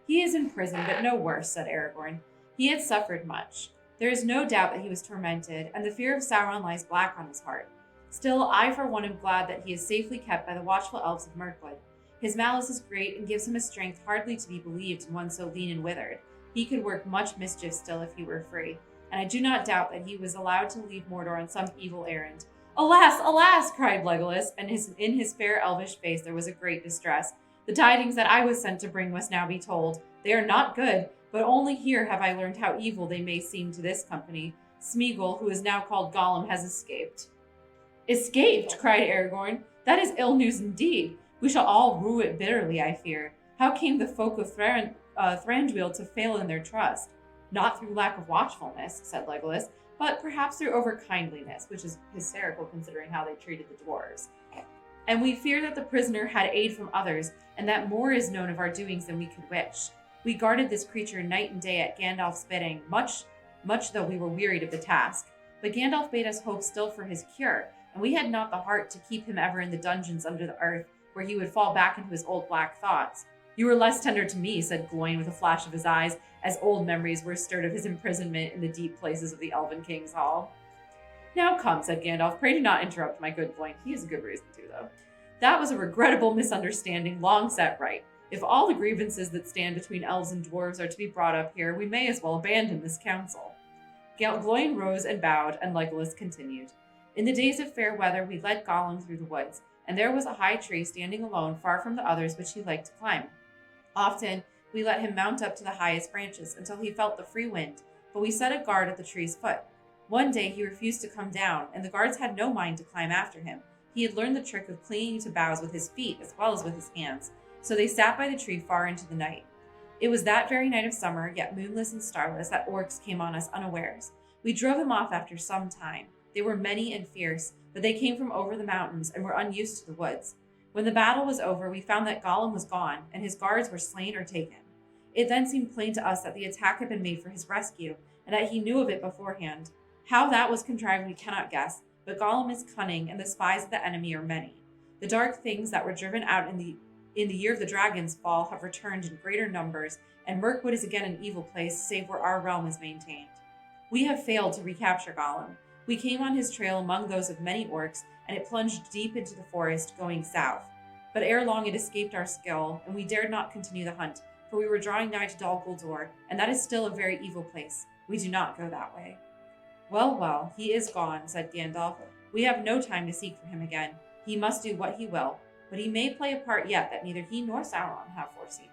He is in prison, but no worse, said Aragorn. He had suffered much. There is no doubt that he was tormented, and the fear of Sauron lies black on his heart. Still, I for one am glad that he is safely kept by the watchful elves of Mirkwood. His malice is great and gives him a strength hardly to be believed in one so lean and withered. He could work much mischief still if he were free, and I do not doubt that he was allowed to leave Mordor on some evil errand. Alas, alas, cried Legolas, and in his fair elvish face there was a great distress. The tidings that I was sent to bring must now be told. They are not good, but only here have I learned how evil they may seem to this company. Smeagol, who is now called Gollum, has escaped. Escaped, cried Aragorn. That is ill news indeed. We shall all rue it bitterly, I fear. How came the folk of Thranduil to fail in their trust? Not through lack of watchfulness, said Legolas, but perhaps through overkindliness, which is hysterical considering how they treated the dwarves. And we fear that the prisoner had aid from others, and that more is known of our doings than we could wish. We guarded this creature night and day at Gandalf's bidding, much though we were wearied of the task. But Gandalf bade us hope still for his cure, and we had not the heart to keep him ever in the dungeons under the earth, where he would fall back into his old black thoughts. You were less tender to me, said Gloin with a flash of his eyes, as old memories were stirred of his imprisonment in the deep places of the Elven King's Hall. Now come, said Gandalf, pray do not interrupt my good Gloin. He has a good reason to, though. That was a regrettable misunderstanding, long set right. If all the grievances that stand between elves and dwarves are to be brought up here, we may as well abandon this council. Gloin rose and bowed, and Legolas continued. In the days of fair weather, we led Gollum through the woods, and there was a high tree standing alone far from the others which he liked to climb. Often, we let him mount up to the highest branches until he felt the free wind, but we set a guard at the tree's foot. One day he refused to come down, and the guards had no mind to climb after him. He had learned the trick of clinging to boughs with his feet as well as with his hands, so they sat by the tree far into the night. It was that very night of summer, yet moonless and starless, that orcs came on us unawares. We drove them off after some time. They were many and fierce, but they came from over the mountains and were unused to the woods. When the battle was over, we found that Gollum was gone, and his guards were slain or taken. It then seemed plain to us that the attack had been made for his rescue, and that he knew of it beforehand. How that was contrived we cannot guess, but Gollum is cunning, and the spies of the enemy are many. The dark things that were driven out in the year of the dragon's fall have returned in greater numbers, and Mirkwood is again an evil place, save where our realm is maintained. We have failed to recapture Gollum. We came on his trail among those of many orcs, and it plunged deep into the forest, going south. But ere long it escaped our skill, and we dared not continue the hunt, for we were drawing nigh to Dol Guldur, and that is still a very evil place. We do not go that way. Well, well, he is gone, said Gandalf. We have no time to seek for him again. He must do what he will, but he may play a part yet that neither he nor Sauron have foreseen.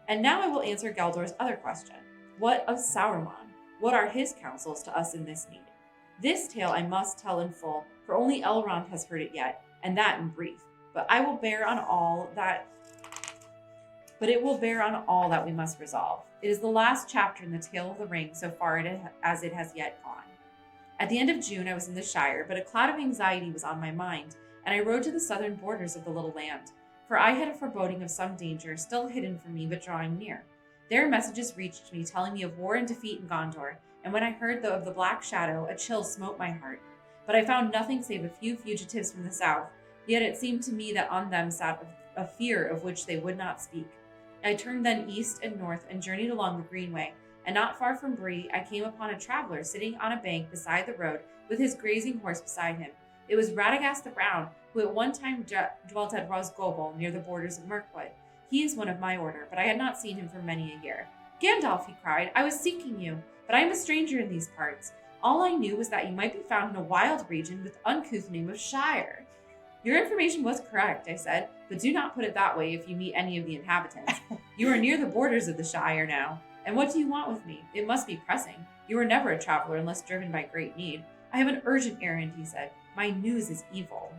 And now I will answer Galdor's other question. What of Sauron? What are his counsels to us in this need? This tale I must tell in full, for only Elrond has heard it yet, and that in brief. But it will bear on all that we must resolve. It is the last chapter in the Tale of the Ring so far as it has yet gone. At the end of June, I was in the Shire, but a cloud of anxiety was on my mind, and I rode to the southern borders of the little land, for I had a foreboding of some danger still hidden from me but drawing near. There messages reached me telling me of war and defeat in Gondor, and when I heard of the Black Shadow, a chill smote my heart. But I found nothing save a few fugitives from the south, yet it seemed to me that on them sat a fear of which they would not speak. I turned then east and north and journeyed along the Greenway, and not far from Bree I came upon a traveler sitting on a bank beside the road with his grazing horse beside him. It was Radagast the Brown, who at one time dwelt at Rosgobel near the borders of Mirkwood. He is one of my order, but I had not seen him for many a year. Gandalf, he cried, I was seeking you, but I am a stranger in these parts. All I knew was that you might be found in a wild region with the uncouth name of Shire. Your information was correct, I said, but do not put it that way if you meet any of the inhabitants. You are near the borders of the Shire now, and what do you want with me? It must be pressing. You are never a traveler unless driven by great need. I have an urgent errand, he said. My news is evil.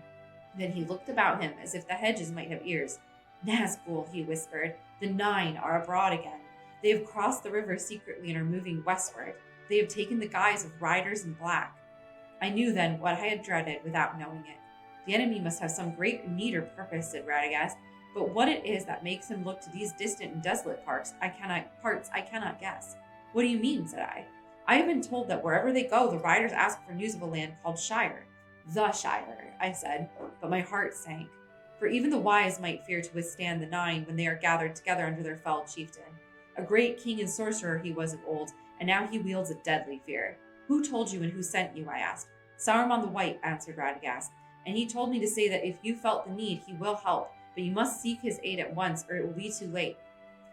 Then he looked about him as if the hedges might have ears. Nazgul, he whispered, The 9 are abroad again. They have crossed the river secretly and are moving westward. They have taken the guise of riders in black. I knew then what I had dreaded without knowing it. The enemy must have some great need or purpose, said Radagast, but what it is that makes him look to these distant and desolate parts, I cannot guess. What do you mean, said I. I have been told that wherever they go, the riders ask for news of a land called Shire. The Shire, I said, but my heart sank. For even the wise might fear to withstand the 9 when they are gathered together under their felled chieftain. A great king and sorcerer he was of old, and now he wields a deadly fear. Who told you and who sent you, I asked. Sauron the White, answered Radagast, and he told me to say that if you felt the need, he will help, but you must seek his aid at once or it will be too late.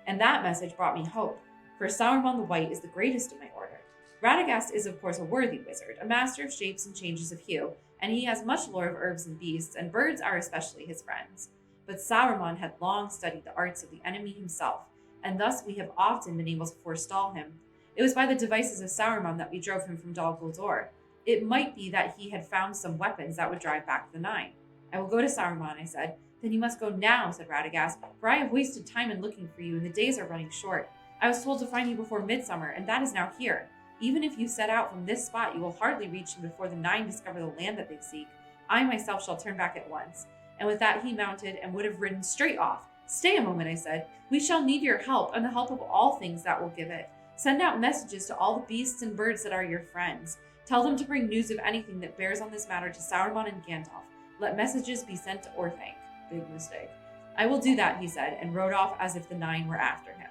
And that message brought me hope, for Sauron the White is the greatest of my order. Radagast is of course a worthy wizard, a master of shapes and changes of hue, and he has much lore of herbs and beasts, and birds are especially his friends. But Sauron had long studied the arts of the enemy himself, and thus we have often been able to forestall him. It was by the devices of Sauron that we drove him from Dol Guldur. It might be that he had found some weapons that would drive back the 9. I will go to Sauron, I said. Then you must go now, said Radagast, for I have wasted time in looking for you, and the days are running short. I was told to find you before midsummer, and that is now here. Even if you set out from this spot, you will hardly reach him before the 9 discover the land that they seek. I myself shall turn back at once. And with that he mounted and would have ridden straight off. Stay a moment, I said. We shall need your help, and the help of all things that will give it. Send out messages to all the beasts and birds that are your friends. Tell them to bring news of anything that bears on this matter to Sauron and Gandalf. Let messages be sent to Orthanc. Big mistake. I will do that, he said, and rode off as if the 9 were after him.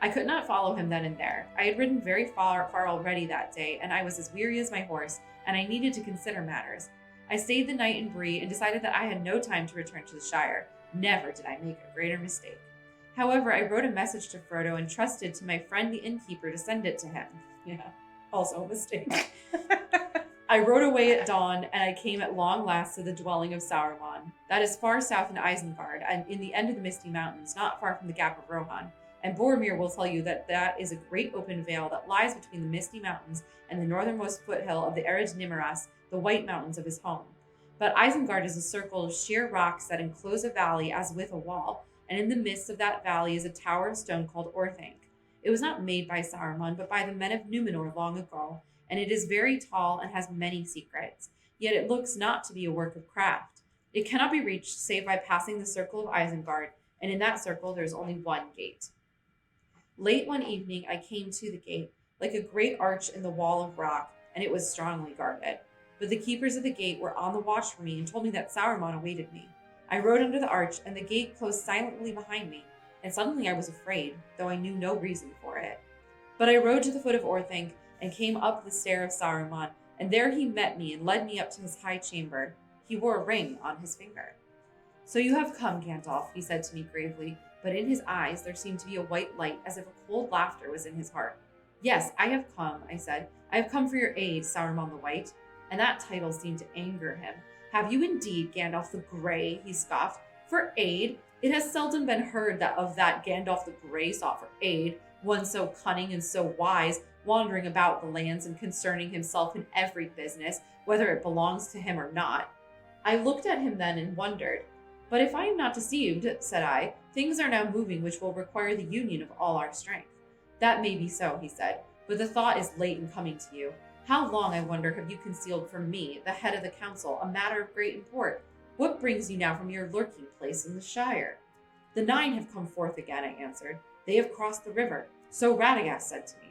I could not follow him then and there. I had ridden very far already that day, and I was as weary as my horse, and I needed to consider matters. I stayed the night in Bree and decided that I had no time to return to the Shire. Never did I make a greater mistake. However, I wrote a message to Frodo and trusted to my friend the innkeeper to send it to him. Yeah, also a mistake. I rode away at dawn, and I came at long last to the dwelling of Sauron. That is far south in Isengard, and in the end of the Misty Mountains, not far from the Gap of Rohan. And Boromir will tell you that that is a great open vale that lies between the Misty Mountains and the northernmost foothill of the arid Nimeras, the White Mountains of his home. But Isengard is a circle of sheer rocks that enclose a valley as with a wall, and in the midst of that valley is a tower of stone called Orthanc. It was not made by Saruman, but by the men of Numenor long ago, and it is very tall and has many secrets. Yet it looks not to be a work of craft. It cannot be reached save by passing the circle of Isengard, and in that circle there is only one gate. Late one evening I came to the gate, like a great arch in the wall of rock, and it was strongly guarded. But the keepers of the gate were on the watch for me and told me that Sauron awaited me. I rode under the arch, and the gate closed silently behind me, and suddenly I was afraid, though I knew no reason for it. But I rode to the foot of Orthanc, and came up the stair of Saruman, and there he met me and led me up to his high chamber. He wore a ring on his finger. So you have come, Gandalf, he said to me gravely, but in his eyes there seemed to be a white light, as if a cold laughter was in his heart. Yes, I have come, I said. I have come for your aid, Sauron the White. And that title seemed to anger him. Have you indeed, Gandalf the Grey, he scoffed. For aid? It has seldom been heard that of that Gandalf the Grey sought for aid, one so cunning and so wise, wandering about the lands and concerning himself in every business, whether it belongs to him or not. I looked at him then and wondered. But if I am not deceived, said I, things are now moving which will require the union of all our strength. That may be so, he said, but the thought is late in coming to you. How long, I wonder, have you concealed from me, the head of the council, a matter of great import? What brings you now from your lurking place in the Shire? The 9 have come forth again, I answered. They have crossed the river. So Radagast said to me.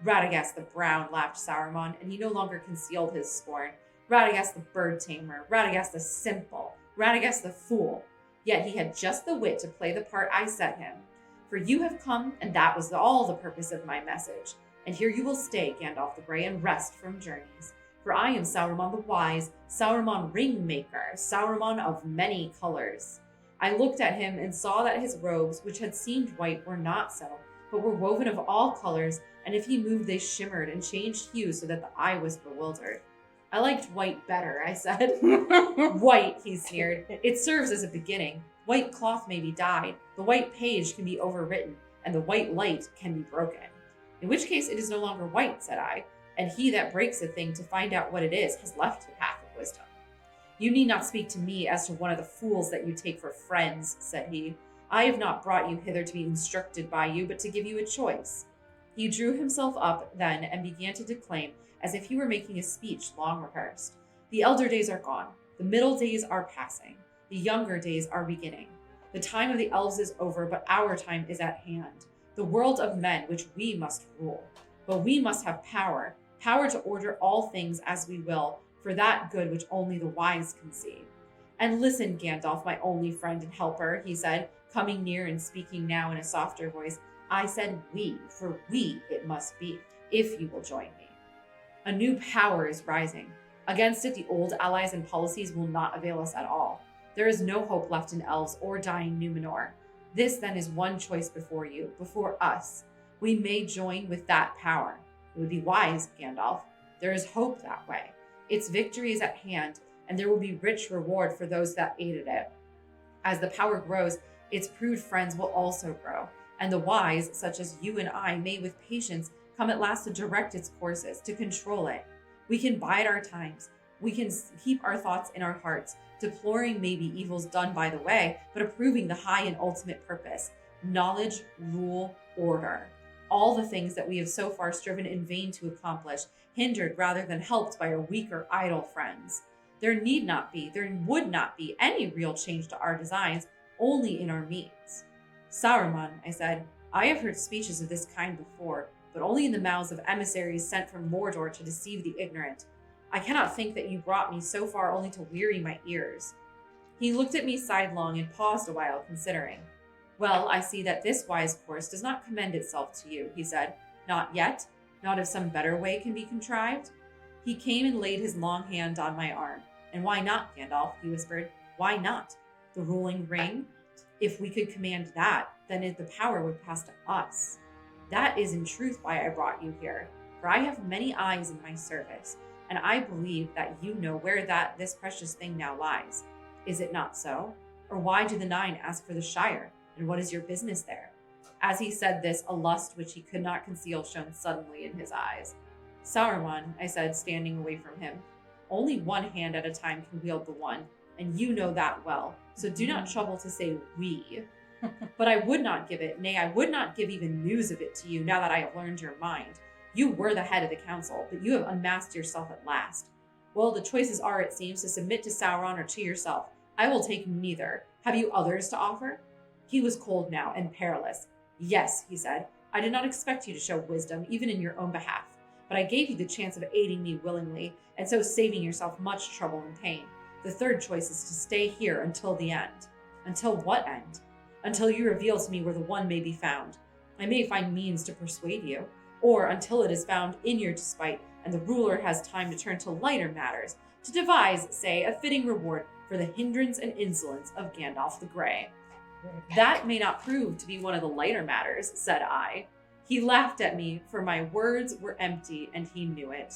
Radagast the Brown, laughed Saruman, and he no longer concealed his scorn. Radagast the bird tamer, Radagast the simple, Radagast the fool. Yet he had just the wit to play the part I set him. For you have come, and that was all the purpose of my message. And here you will stay, Gandalf the Grey, and rest from journeys. For I am Sauron the Wise, Sauron Ringmaker, Sauron of many colors. I looked at him and saw that his robes, which had seemed white, were not so, but were woven of all colors, and if he moved they shimmered and changed hue so that the eye was bewildered. I liked white better, I said. White, he sneered. It serves as a beginning. White cloth may be dyed, the white page can be overwritten, and the white light can be broken. In which case it is no longer white, said I, and he that breaks a thing to find out what it is has left the path of wisdom. You need not speak to me as to one of the fools that you take for friends, said he. I have not brought you hither to be instructed by you, but to give you a choice." He drew himself up then and began to declaim as if he were making a speech long rehearsed. "The elder days are gone. The middle days are passing. The younger days are beginning. The time of the elves is over, but our time is at hand. The world of men which we must rule. But we must have power, power to order all things as we will, for that good which only the wise can see. And listen, Gandalf, my only friend and helper," he said, coming near and speaking now in a softer voice. "I said we, for we it must be, if you will join me. A new power is rising. Against it, the old allies and policies will not avail us at all. There is no hope left in elves or dying Numenor. This then is one choice before you, before us. We may join with that power. It would be wise, Gandalf. There is hope that way. Its victory is at hand, and there will be rich reward for those that aided it. As the power grows, its proved friends will also grow, and the wise, such as you and I, may with patience come at last to direct its courses, to control it. We can bide our times. We can keep our thoughts in our hearts, deploring maybe evils done by the way, but approving the high and ultimate purpose: knowledge, rule, order. All the things that we have so far striven in vain to accomplish, hindered rather than helped by our weak or idle friends. There need not be, there would not be any real change to our designs, only in our means." "Saruman," I said, "I have heard speeches of this kind before, but only in the mouths of emissaries sent from Mordor to deceive the ignorant. I cannot think that you brought me so far only to weary my ears." He looked at me sidelong and paused a while, considering. "Well, I see that this wise course does not commend itself to you," he said. "Not yet? Not if some better way can be contrived?" He came and laid his long hand on my arm. "And why not, Gandalf?" he whispered. "Why not? The ruling ring? If we could command that, then the power would pass to us. That is in truth why I brought you here, for I have many eyes in my service, and I believe that you know where this precious thing now lies. Is it not so? Or why do the Nine ask for the Shire, and what is your business there?" As he said this, a lust which he could not conceal shone suddenly in his eyes. "Saruman," I said, standing away from him, "only one hand at a time can wield the one, and you know that well, so do not trouble to say 'we.' But I would not give it, nay, I would not give even news of it to you now that I have learned your mind. You were the head of the council, but you have unmasked yourself at last. Well, the choices are, it seems, to submit to Sauron or to yourself. I will take neither. Have you others to offer?" He was cold now and perilous. "Yes," he said, "I did not expect you to show wisdom, even in your own behalf, but I gave you the chance of aiding me willingly, and so saving yourself much trouble and pain. The third choice is to stay here until the end." "Until what end?" "Until you reveal to me where the one may be found. I may find means to persuade you, or until it is found in your despite, and the ruler has time to turn to lighter matters, to devise, say, a fitting reward for the hindrance and insolence of Gandalf the Grey." "That may not prove to be one of the lighter matters," said I. He laughed at me, for my words were empty, and he knew it.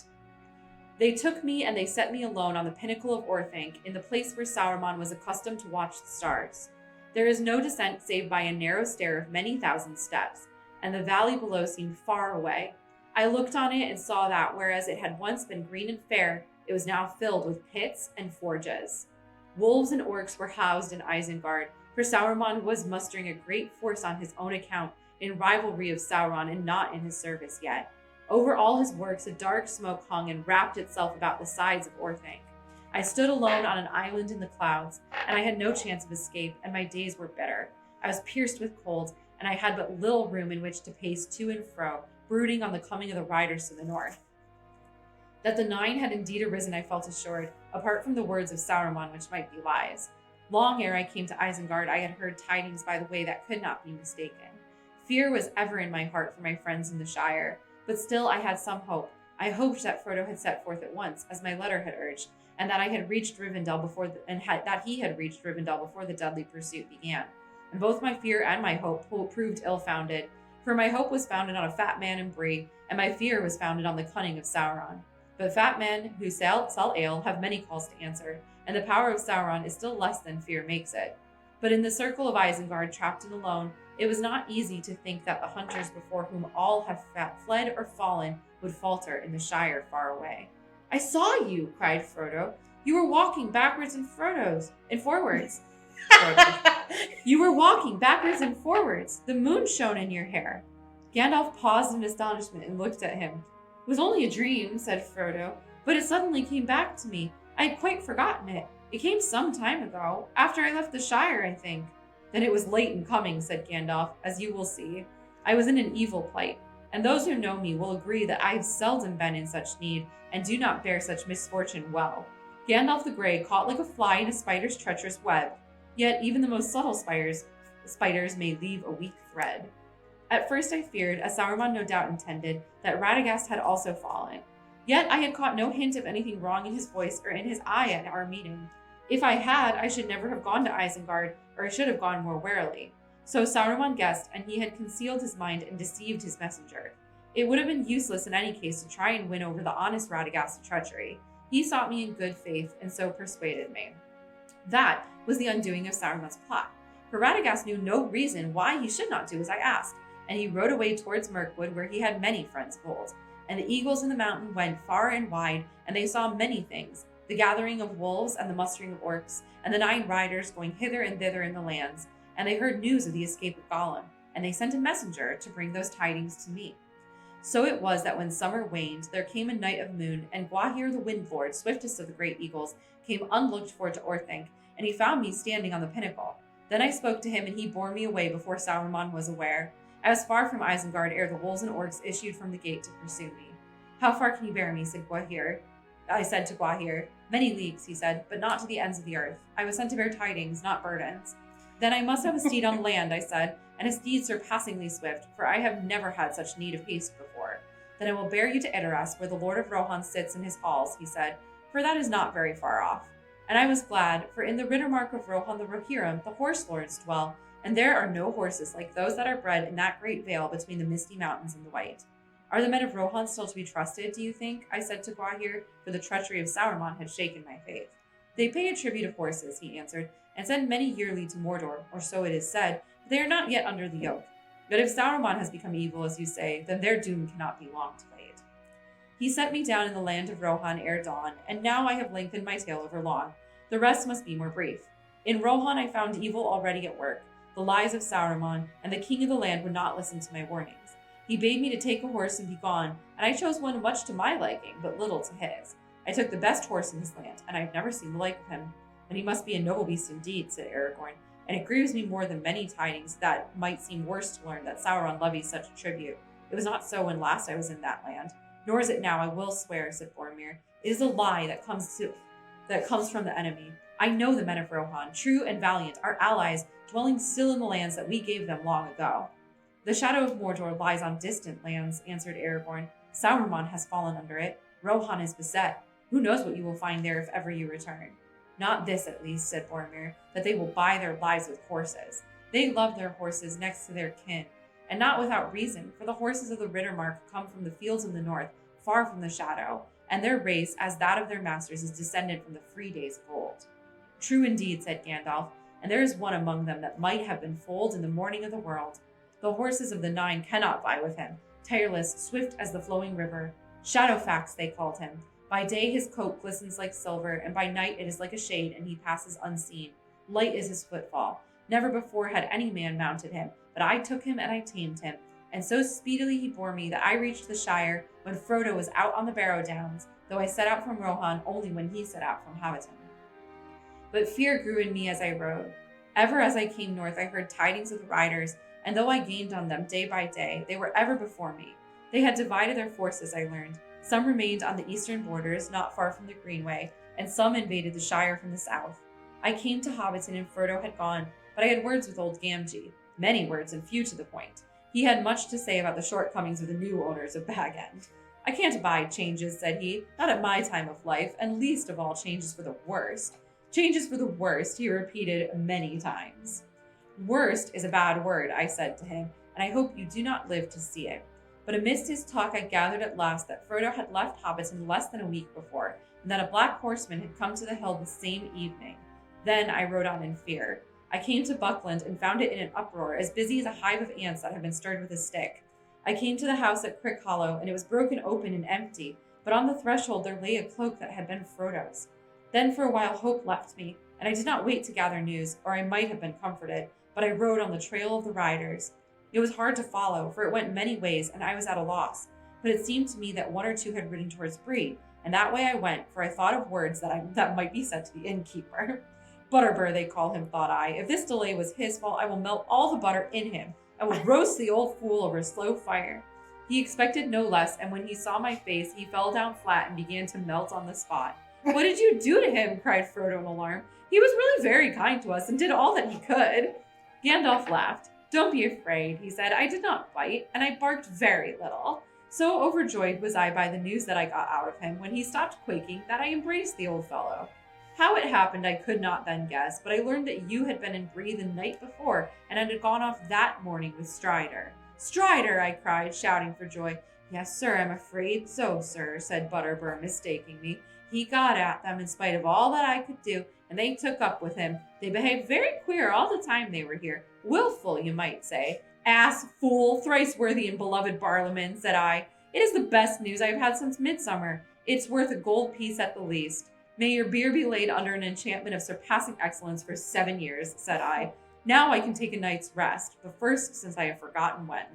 They took me and they set me alone on the pinnacle of Orthanc, in the place where Saruman was accustomed to watch the stars. There is no descent save by a narrow stair of many thousand steps, and the valley below seemed far away. I looked on it and saw that, whereas it had once been green and fair, it was now filled with pits and forges. Wolves and orcs were housed in Isengard, for Saruman was mustering a great force on his own account, in rivalry of Sauron and not in his service yet. Over all his works a dark smoke hung and wrapped itself about the sides of Orthanc. I stood alone on an island in the clouds, and I had no chance of escape, and my days were bitter. I was pierced with cold, and I had but little room in which to pace to and fro, brooding on the coming of the riders to the north. That the Nine had indeed arisen I felt assured, apart from the words of Saruman, which might be lies. Long ere I came to Isengard, I had heard tidings by the way that could not be mistaken. Fear was ever in my heart for my friends in the Shire, but still I had some hope. I hoped that Frodo had set forth at once, as my letter had urged, and that I had reached Rivendell that he had reached Rivendell before the deadly pursuit began. And both my fear and my hope proved ill-founded, for my hope was founded on a fat man and brave, and my fear was founded on the cunning of Sauron. But fat men who sell ale have many calls to answer, and the power of Sauron is still less than fear makes it. But in the circle of Isengard, trapped and alone, it was not easy to think that the hunters before whom all have fled or fallen would falter in the Shire far away. "I saw you!" cried Frodo. "You were walking backwards and forwards." Frodo. You were walking backwards and forwards. The moon shone in your hair. Gandalf paused in astonishment and looked at him. It was only a dream, said Frodo, but it suddenly came back to me. I had quite forgotten it. It came some time ago, after I left the Shire, I think. Then it was late in coming, said Gandalf, as you will see. I was in an evil plight, and those who know me will agree that I have seldom been in such need, and do not bear such misfortune well. Gandalf the Grey caught like a fly in a spider's treacherous web, yet even the most subtle spiders may leave a weak thread. At first I feared, as Sauron no doubt intended, that Radagast had also fallen. Yet I had caught no hint of anything wrong in his voice or in his eye at our meeting. If I had, I should never have gone to Isengard, or I should have gone more warily. So Sauron guessed, and he had concealed his mind and deceived his messenger. It would have been useless in any case to try and win over the honest Radagast to treachery. He sought me in good faith, and so persuaded me. That was the undoing of Sauron's plot, for Radagast knew no reason why he should not do as I asked, and he rode away towards Mirkwood, where he had many friends of old. And the eagles in the mountain went far and wide, and they saw many things, the gathering of wolves and the mustering of orcs, and the 9 riders going hither and thither in the lands. And they heard news of the escape of Gollum, and they sent a messenger to bring those tidings to me. So it was that when summer waned, there came a night of moon, and Gwahir the Windlord, swiftest of the great eagles, came unlooked for to Orthanc, and he found me standing on the pinnacle. Then I spoke to him, and he bore me away before Sauron was aware. I was far from Isengard ere the wolves and orcs issued from the gate to pursue me. How far can you bear me, said Gwahir. I said to Gwahir. Many leagues, he said, but not to the ends of the earth. I was sent to bear tidings, not burdens. Then I must have a steed on land, I said, and a steed surpassingly swift, for I have never had such need of haste before. Then I will bear you to Edoras, where the Lord of Rohan sits in his halls, he said, for that is not very far off. And I was glad, for in the Riddermark of Rohan the Rohirrim the horse lords dwell, and there are no horses like those that are bred in that great vale between the misty mountains and the white. Are the men of Rohan still to be trusted, do you think? I said to Gwahir, for the treachery of Sauron had shaken my faith. They pay a tribute of horses, he answered, and send many yearly to Mordor, or so it is said, but they are not yet under the yoke. But if Sauron has become evil, as you say, then their doom cannot be long delayed. He set me down in the land of Rohan ere dawn, and now I have lengthened my tale over long. The rest must be more brief. In Rohan I found evil already at work, the lies of Sauron, and the king of the land would not listen to my warnings. He bade me to take a horse and be gone, and I chose one much to my liking, but little to his. I took the best horse in his land, and I have never seen the like of him. And he must be a noble beast indeed, said Aragorn, and it grieves me more than many tidings that might seem worse to learn that Sauron levies such a tribute. It was not so when last I was in that land, nor is it now, I will swear, said Boromir. It is a lie that comes from the enemy. I know the men of Rohan, true and valiant, our allies, dwelling still in the lands that we gave them long ago. The shadow of Mordor lies on distant lands, answered Aragorn. Sauron has fallen under it. Rohan is beset. Who knows what you will find there if ever you return? Not this, at least, said Boromir, that they will buy their lives with horses. They love their horses next to their kin, and not without reason, for the horses of the Riddermark come from the fields of the north, far from the shadow, and their race, as that of their masters, is descended from the free days of old. True indeed, said Gandalf, and there is one among them that might have been foaled in the morning of the world. The horses of the 9 cannot vie with him, tireless, swift as the flowing river. Shadowfax they called him. By day his coat glistens like silver, and by night it is like a shade, and he passes unseen. Light is his footfall. Never before had any man mounted him, but I took him and I tamed him, and so speedily he bore me that I reached the Shire when Frodo was out on the Barrow Downs, though I set out from Rohan only when he set out from Hobbiton. But fear grew in me as I rode. Ever as I came north I heard tidings of the riders, and though I gained on them day by day, they were ever before me. They had divided their forces, I learned. Some remained on the eastern borders, not far from the Greenway, and some invaded the Shire from the south. I came to Hobbiton and Frodo had gone, but I had words with old Gamgee. Many words and few to the point. He had much to say about the shortcomings of the new owners of Bag End. I can't abide changes, said he, not at my time of life, and least of all changes for the worst. Changes for the worst, he repeated many times. Worst is a bad word, I said to him, and I hope you do not live to see it. But amidst his talk I gathered at last that Frodo had left Hobbiton less than a week before, and that a black horseman had come to the hill the same evening. Then I rode on in fear. I came to Buckland and found it in an uproar, as busy as a hive of ants that had been stirred with a stick. I came to the house at Crick Hollow, and it was broken open and empty, but on the threshold there lay a cloak that had been Frodo's. Then for a while hope left me. and I did not wait to gather news, or I might have been comforted, but I rode on the trail of the riders. It was hard to follow, for it went many ways, and I was at a loss. But it seemed to me that one or two had ridden towards Bree, and that way I went, for I thought of words that might be said to the innkeeper. Butterbur, they call him, thought I. If this delay was his fault, I will melt all the butter in him. I will roast the old fool over a slow fire. He expected no less, and when he saw my face, he fell down flat and began to melt on the spot. What did you do to him? Cried Frodo in alarm. He was really very kind to us and did all that he could. Gandalf laughed. Don't be afraid, he said. I did not bite, and I barked very little. So overjoyed was I by the news that I got out of him when he stopped quaking that I embraced the old fellow. How it happened I could not then guess, but I learned that you had been in Bree the night before and had gone off that morning with Strider. Strider, I cried, shouting for joy. Yes, sir, I'm afraid so, sir, said Butterbur, mistaking me. He got at them in spite of all that I could do, and they took up with him. They behaved very queer all the time they were here. Willful, you might say. Ass, fool, thrice worthy and beloved Barlaman, said I. It is the best news I have had since midsummer. It's worth a gold piece at the least. May your bier be laid under an enchantment of surpassing excellence for 7 years, said I. Now I can take a night's rest, the first since I have forgotten when.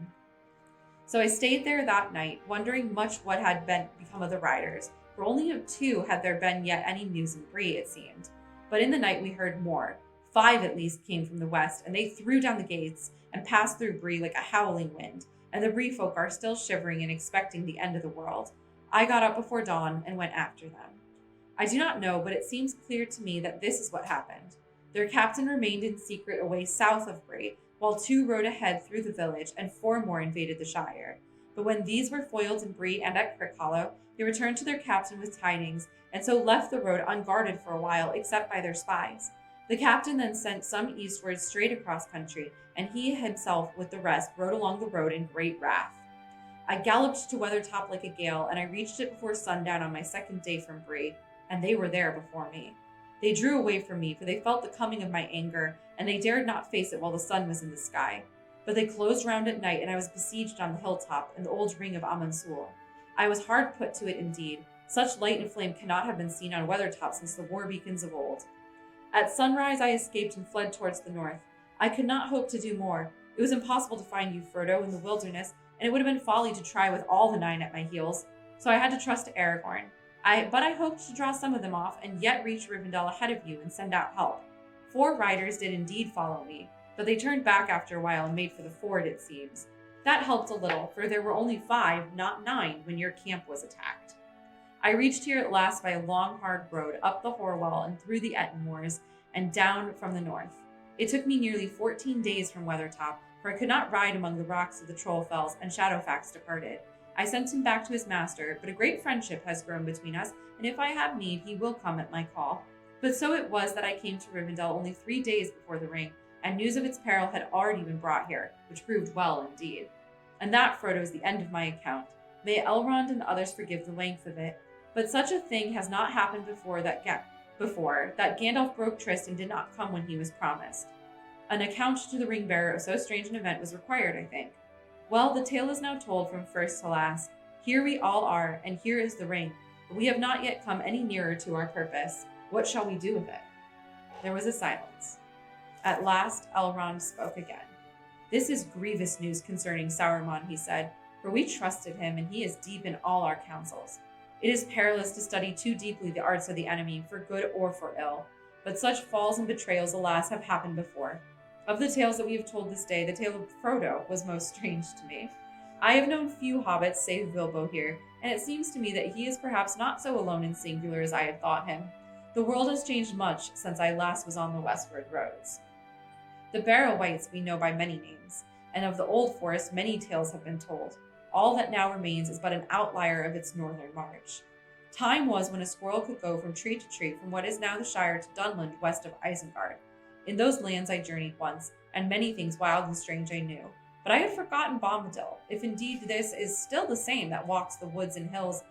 So I stayed there that night, wondering much what had become of the riders, for only of 2 had there been yet any news in Bree, it seemed. But in the night we heard more. 5 at least came from the west, and they threw down the gates and passed through Bree like a howling wind, and the Bree folk are still shivering and expecting the end of the world. I got up before dawn and went after them. I do not know, but it seems clear to me that this is what happened. Their captain remained in secret away south of Bree, while 2 rode ahead through the village, and 4 more invaded the Shire. But when these were foiled in Bree and at Crickhollow, they returned to their captain with tidings, and so left the road unguarded for a while, except by their spies. The captain then sent some eastward straight across country, and he himself with the rest rode along the road in great wrath. I galloped to Weathertop like a gale, and I reached it before sundown on my 2nd day from Bree, and they were there before me. They drew away from me, for they felt the coming of my anger, and they dared not face it while the sun was in the sky. But they closed round at night, and I was besieged on the hilltop in the old ring of Amansul. I was hard put to it indeed. Such light and flame cannot have been seen on Weathertop since the war beacons of old. At sunrise I escaped and fled towards the north. I could not hope to do more. It was impossible to find you, Frodo, in the wilderness, and it would have been folly to try with all the 9 at my heels. So I had to trust to Aragorn. But I hoped to draw some of them off and yet reach Rivendell ahead of you and send out help. 4 riders did indeed follow me, but they turned back after a while and made for the ford, it seems. That helped a little, for there were only 5, not 9, when your camp was attacked. I reached here at last by a long, hard road, up the Horwell and through the Etten moors, and down from the north. It took me nearly 14 days from Weathertop, for I could not ride among the rocks of the Trollfells, and Shadowfax departed. I sent him back to his master, but a great friendship has grown between us, and if I have need, he will come at my call. But so it was that I came to Rivendell only 3 days before the ring, and news of its peril had already been brought here, which proved well indeed. And that, Frodo, is the end of my account. May Elrond and others forgive the length of it. But such a thing has not happened before that Gandalf broke tryst and did not come when he was promised. An account to the ring-bearer of so strange an event was required, I think. Well, the tale is now told from first to last. Here we all are, and here is the ring, but we have not yet come any nearer to our purpose. What shall we do with it? There was a silence. At last, Elrond spoke again. This is grievous news concerning Sauron, he said, for we trusted him, and he is deep in all our counsels. It is perilous to study too deeply the arts of the enemy, for good or for ill. But such falls and betrayals, alas, have happened before. Of the tales that we have told this day, the tale of Frodo was most strange to me. I have known few hobbits save Bilbo here, and it seems to me that he is perhaps not so alone and singular as I had thought him. The world has changed much since I last was on the westward roads. The Barrow Wights we know by many names, and of the old forest many tales have been told. All that now remains is but an outlier of its northern march. Time was when a squirrel could go from tree to tree from what is now the Shire to Dunland west of Isengard. In those lands I journeyed once, and many things wild and strange I knew. But I had forgotten Bombadil, if indeed this is still the same that walked the woods and hills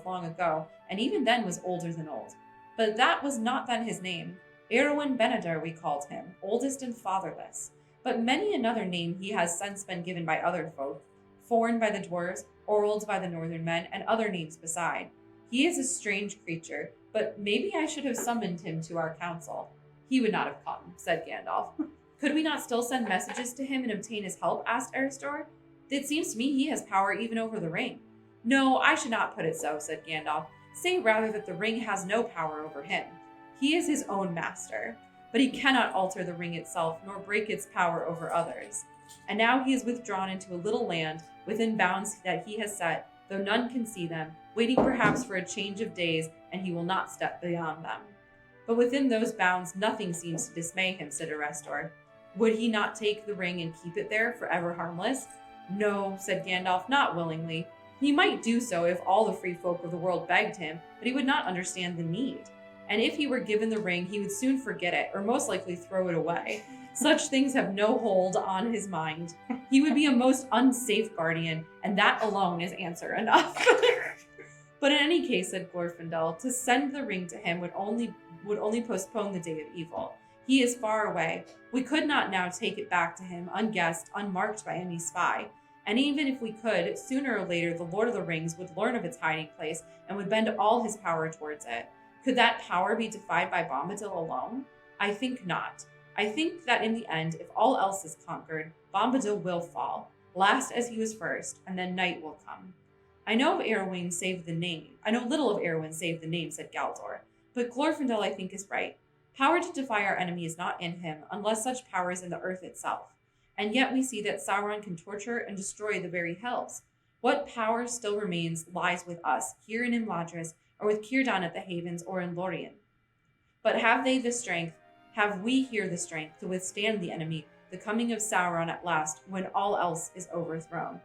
long ago, and even then was older than old. But that was not then his name. Erwin Benedar we called him, oldest and fatherless. But many another name he has since been given by other folk, Forn by the dwarves, Orld by the northern men, and other names beside. He is a strange creature, but maybe I should have summoned him to our council. He would not have come, said Gandalf. Could we not still send messages to him and obtain his help? Asked Eristor. It seems to me he has power even over the ring. No, I should not put it so, said Gandalf. Say rather that the ring has no power over him. He is his own master, but he cannot alter the ring itself nor break its power over others. And now he is withdrawn into a little land within bounds that he has set, though none can see them, waiting perhaps for a change of days, and he will not step beyond them. But within those bounds nothing seems to dismay him, said Erestor. Would he not take the ring and keep it there, forever harmless? No, said Gandalf, not willingly. He might do so if all the free folk of the world begged him, but he would not understand the need. And if he were given the ring, he would soon forget it, or most likely throw it away. Such things have no hold on his mind. He would be a most unsafe guardian, and that alone is answer enough. But in any case, said Glorfindel, to send the ring to him would only postpone the day of evil. He is far away. We could not now take it back to him, unguessed, unmarked by any spy. And even if we could, sooner or later the Lord of the Rings would learn of its hiding place and would bend all his power towards it. Could that power be defied by Bombadil alone? I think not. I think that in the end, if all else is conquered, Bombadil will fall, last as he was first, and then night will come. I know little of Arwen save the name, said Galdor, but Glorfindel I think is right. Power to defy our enemy is not in him, unless such power is in the earth itself. And yet we see that Sauron can torture and destroy the very hells. What power still remains lies with us, here in Imladris, or with Círdan at the Havens, or in Lorien. But have we here the strength to withstand the enemy, the coming of Sauron at last, when all else is overthrown?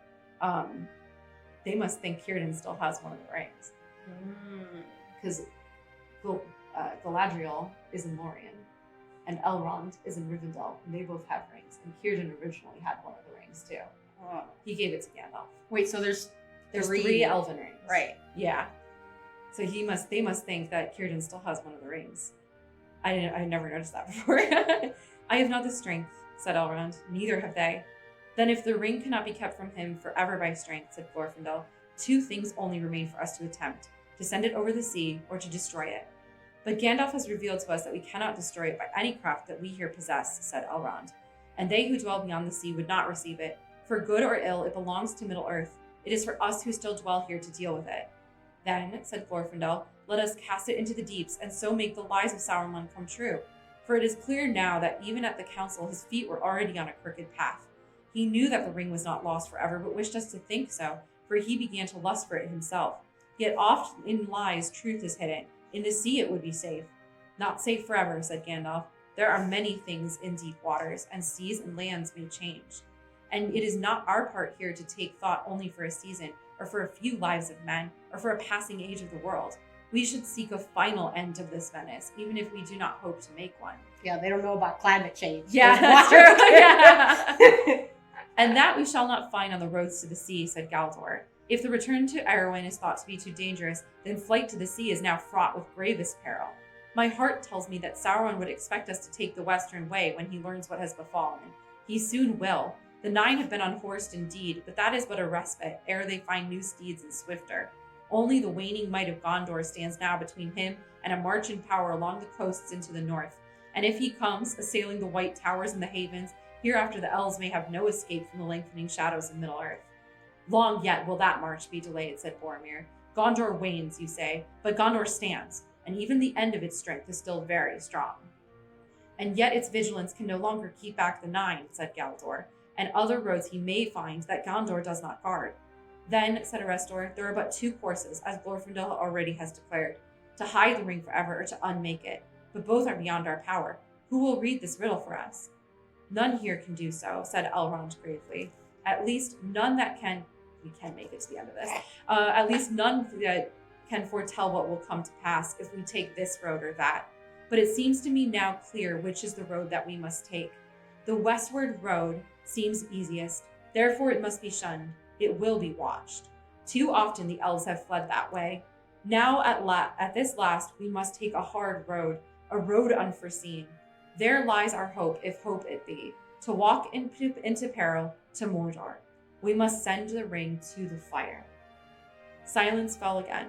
They must think Círdan still has one of the rings. Because Galadriel is in Lorien, and Elrond is in Rivendell, and they both have rings. And Círdan originally had one of the rings too. Oh. He gave it to Gandalf. Wait, so there's three elven rings. Right. Yeah. So they must think that Círdan still has one of the rings. I never noticed that before. I have not the strength, said Elrond. Neither have they. Then if the ring cannot be kept from him forever by strength, said Glorfindel, two things only remain for us to attempt, to send it over the sea or to destroy it. But Gandalf has revealed to us that we cannot destroy it by any craft that we here possess, said Elrond. And they who dwell beyond the sea would not receive it. For good or ill, it belongs to Middle-earth. It is for us who still dwell here to deal with it. Then, said Glorfindel, let us cast it into the deeps, and so make the lies of Sauron come true. For it is clear now that even at the council his feet were already on a crooked path. He knew that the ring was not lost forever, but wished us to think so, for he began to lust for it himself. Yet oft in lies truth is hidden. In the sea it would be safe. Not safe forever, said Gandalf. There are many things in deep waters, and seas and lands may change. And it is not our part here to take thought only for a season, or for a few lives of men, or for a passing age of the world. We should seek a final end of this menace, even if we do not hope to make one. Yeah, they don't know about climate change. Yeah, that's true. Yeah. And that we shall not find on the roads to the sea, said Galdor. If the return to Arwen is thought to be too dangerous, then flight to the sea is now fraught with gravest peril. My heart tells me that Sauron would expect us to take the western way when he learns what has befallen. He soon will. The Nine have been unhorsed indeed, but that is but a respite, ere they find new steeds and swifter. Only the waning might of Gondor stands now between him and a march in power along the coasts into the north. And if he comes, assailing the white towers and the havens, hereafter the elves may have no escape from the lengthening shadows of Middle-earth. Long yet will that march be delayed, said Boromir. Gondor wanes, you say, but Gondor stands, and even the end of its strength is still very strong. And yet its vigilance can no longer keep back the Nine, said Galdor, and other roads he may find that Gondor does not guard. Then, said Erestor, there are but two courses, as Glorfindel already has declared, to hide the ring forever or to unmake it, but both are beyond our power. Who will read this riddle for us? None here can do so, said Elrond gravely. At least none that can... We can make it to the end of this. At least none that can foretell what will come to pass if we take this road or that. But it seems to me now clear which is the road that we must take. The westward road seems easiest, therefore it must be shunned. It will be watched. Too often the elves have fled that way. Now at this last we must take a hard road, a road unforeseen. There lies our hope, if hope it be, to walk into peril to Mordor. We must send the ring to the fire. Silence fell again.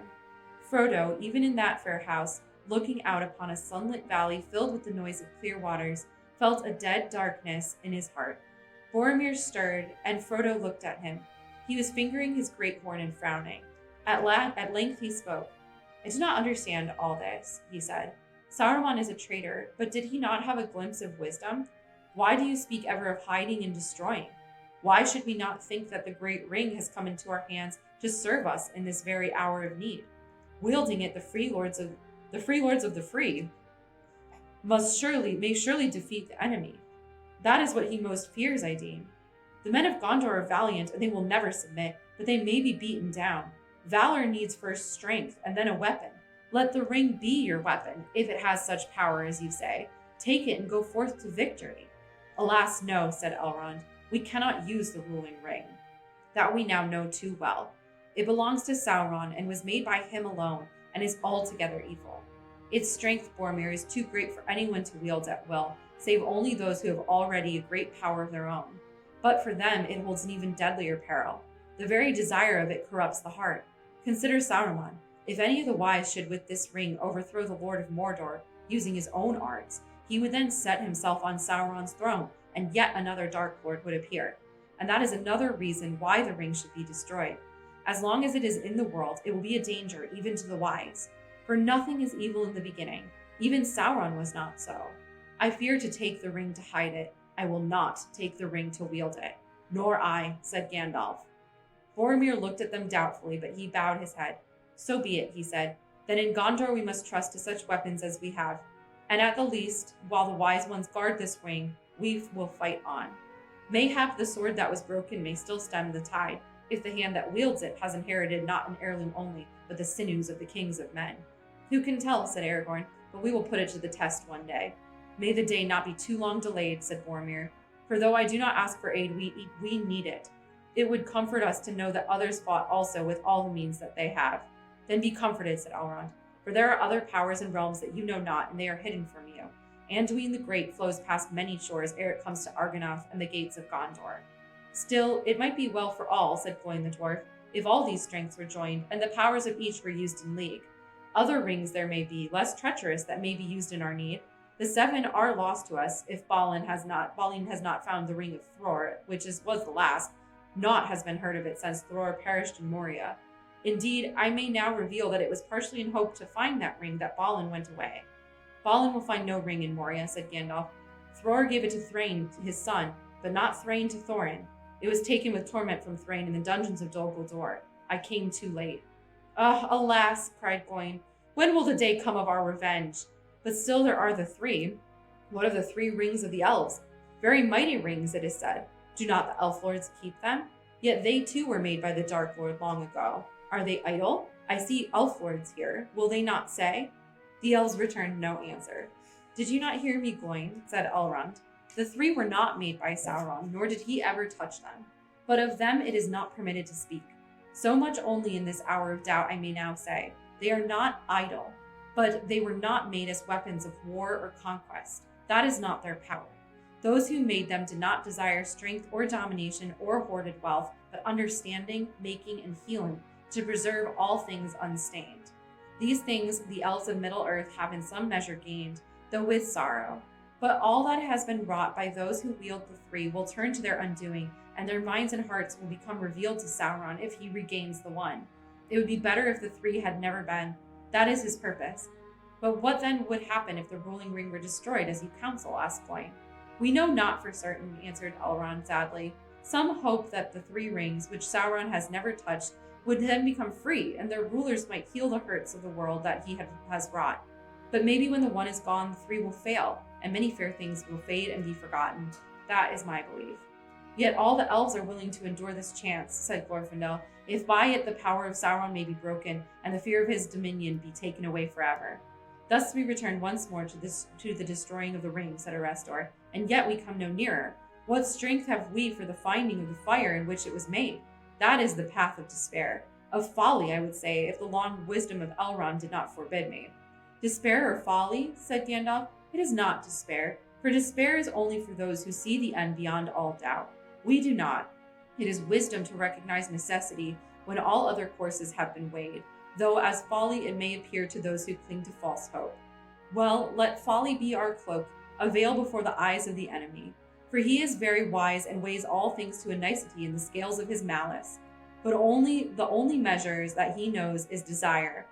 Frodo, even in that fair house, looking out upon a sunlit valley filled with the noise of clear waters, felt a dead darkness in his heart. Boromir stirred, and Frodo looked at him. He was fingering his great horn and frowning. At length he spoke. I do not understand all this, he said. Sauron is a traitor, but did he not have a glimpse of wisdom? Why do you speak ever of hiding and destroying? Why should we not think that the great ring has come into our hands to serve us in this very hour of need? Wielding it, the free lords of the free may surely defeat the enemy. That is what he most fears, I deem. The men of Gondor are valiant, and they will never submit, but they may be beaten down. Valor needs first strength, and then a weapon. Let the ring be your weapon, if it has such power as you say. Take it and go forth to victory. Alas, no, said Elrond. We cannot use the ruling ring. That we now know too well. It belongs to Sauron and was made by him alone, and is altogether evil. Its strength, Boromir, is too great for anyone to wield at will, save only those who have already a great power of their own. But for them, it holds an even deadlier peril. The very desire of it corrupts the heart. Consider Sauron. If any of the wise should with this ring overthrow the Lord of Mordor, using his own arts, he would then set himself on Sauron's throne, and yet another Dark Lord would appear. And that is another reason why the ring should be destroyed. As long as it is in the world, it will be a danger even to the wise. For nothing is evil in the beginning. Even Sauron was not so. I fear to take the ring to hide it. I will not take the ring to wield it. Nor I, said Gandalf. Boromir looked at them doubtfully, but he bowed his head. So be it, he said. Then in Gondor we must trust to such weapons as we have. And at the least, while the wise ones guard this ring, we will fight on. Mayhap the sword that was broken may still stem the tide, if the hand that wields it has inherited not an heirloom only, but the sinews of the kings of men. Who can tell, said Aragorn, but we will put it to the test one day. May the day not be too long delayed, said Boromir. For though I do not ask for aid, we need it. It would comfort us to know that others fought also with all the means that they have. Then be comforted, said Elrond, for there are other powers and realms that you know not, and they are hidden from you. Anduin the Great flows past many shores ere it comes to Argonath and the gates of Gondor. Still, it might be well for all, said Gloin the dwarf, if all these strengths were joined, and the powers of each were used in league. Other rings there may be, less treacherous, that may be used in our need. The seven are lost to us, if Balin has not found the ring of Thror, which was the last. Naught has been heard of it since Thror perished in Moria. Indeed, I may now reveal that it was partially in hope to find that ring that Balin went away. Balin will find no ring in Moria, said Gandalf. Thror gave it to Thrain, his son, but not Thrain to Thorin. It was taken with torment from Thrain in the dungeons of Dol Guldur. I came too late. Ah, alas, cried Gloin, when will the day come of our revenge? But still there are the three. What of the 3 rings of the elves? Very mighty rings, it is said. Do not the elf lords keep them? Yet they too were made by the Dark Lord long ago. Are they idle? I see elf lords here. Will they not say? The elves returned no answer. Did you not hear me, Gloin? Said Elrond. The 3 were not made by Sauron, nor did he ever touch them. But of them it is not permitted to speak. So much only in this hour of doubt I may now say. They are not idle, but they were not made as weapons of war or conquest. That is not their power. Those who made them did not desire strength or domination or hoarded wealth, but understanding, making, and healing, to preserve all things unstained. These things the elves of Middle-earth have in some measure gained, though with sorrow. But all that has been wrought by those who wield the 3 will turn to their undoing, and their minds and hearts will become revealed to Sauron if he regains the 1. It would be better if the 3 had never been. That is his purpose. But what then would happen if the ruling ring were destroyed, as you counsel? Asked Gloin. We know not for certain, answered Elrond sadly. Some hope that the 3 rings, which Sauron has never touched, would then become free, and their rulers might heal the hurts of the world that he has wrought. But maybe when the 1 is gone, the 3 will fail, and many fair things will fade and be forgotten. That is my belief. Yet all the elves are willing to endure this chance, said Glorfindel, if by it the power of Sauron may be broken, and the fear of his dominion be taken away forever. Thus we return once more to the destroying of the ring, said Arestor, and yet we come no nearer. What strength have we for the finding of the fire in which it was made? That is the path of despair. Of folly, I would say, if the long wisdom of Elrond did not forbid me. Despair or folly, said Gandalf, it is not despair, for despair is only for those who see the end beyond all doubt. We do not. It is wisdom to recognize necessity when all other courses have been weighed. though as folly it may appear to those who cling to false hope. Well, let folly be our cloak, a veil before the eyes of the enemy. For he is very wise and weighs all things to a nicety in the scales of his malice. But the only measures that he knows is desire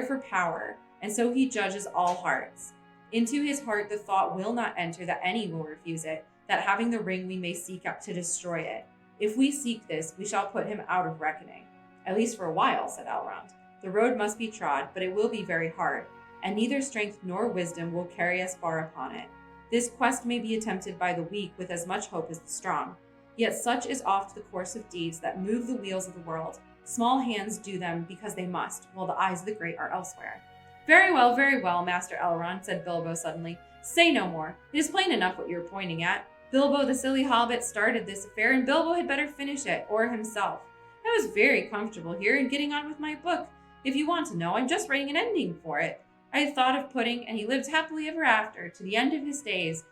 for power, and so he judges all hearts. Into his heart the thought will not enter that any will refuse it, that having the ring we may seek out to destroy it. If we seek this, we shall put him out of reckoning. At least for a while, said Elrond. The road must be trod, but it will be very hard, and neither strength nor wisdom will carry us far upon it. This quest may be attempted by the weak with as much hope as the strong. Yet such is oft the course of deeds that move the wheels of the world. Small hands do them because they must, while the eyes of the great are elsewhere. Very well, Master Elrond, said Bilbo suddenly. Say no more. It is plain enough what you are pointing at. Bilbo the silly hobbit started this affair, and Bilbo had better finish it, or himself. I was very comfortable here and getting on with my book. If you want to know, I'm just writing an ending for it. I had thought of putting, and he lived happily ever after, to the end of his days.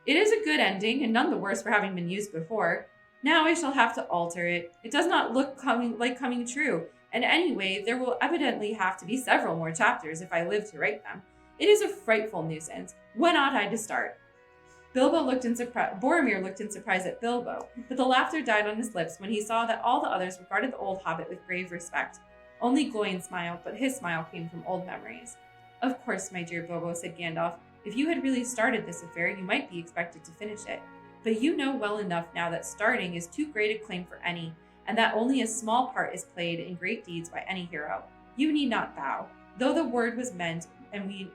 It is a good ending, and none the worse for having been used before. Now I shall have to alter it. It does not look like coming true, and anyway, there will evidently have to be several more chapters if I live to write them. It is a frightful nuisance. When ought I to start? Boromir looked in surprise at Bilbo, but the laughter died on his lips when he saw that all the others regarded the old hobbit with grave respect. Only Gloin smiled, but his smile came from old memories. Of course, my dear Bilbo, said Gandalf, if you had really started this affair, you might be expected to finish it. But you know well enough now that starting is too great a claim for any, and that only a small part is played in great deeds by any hero. You need not bow, though the word was meant, and we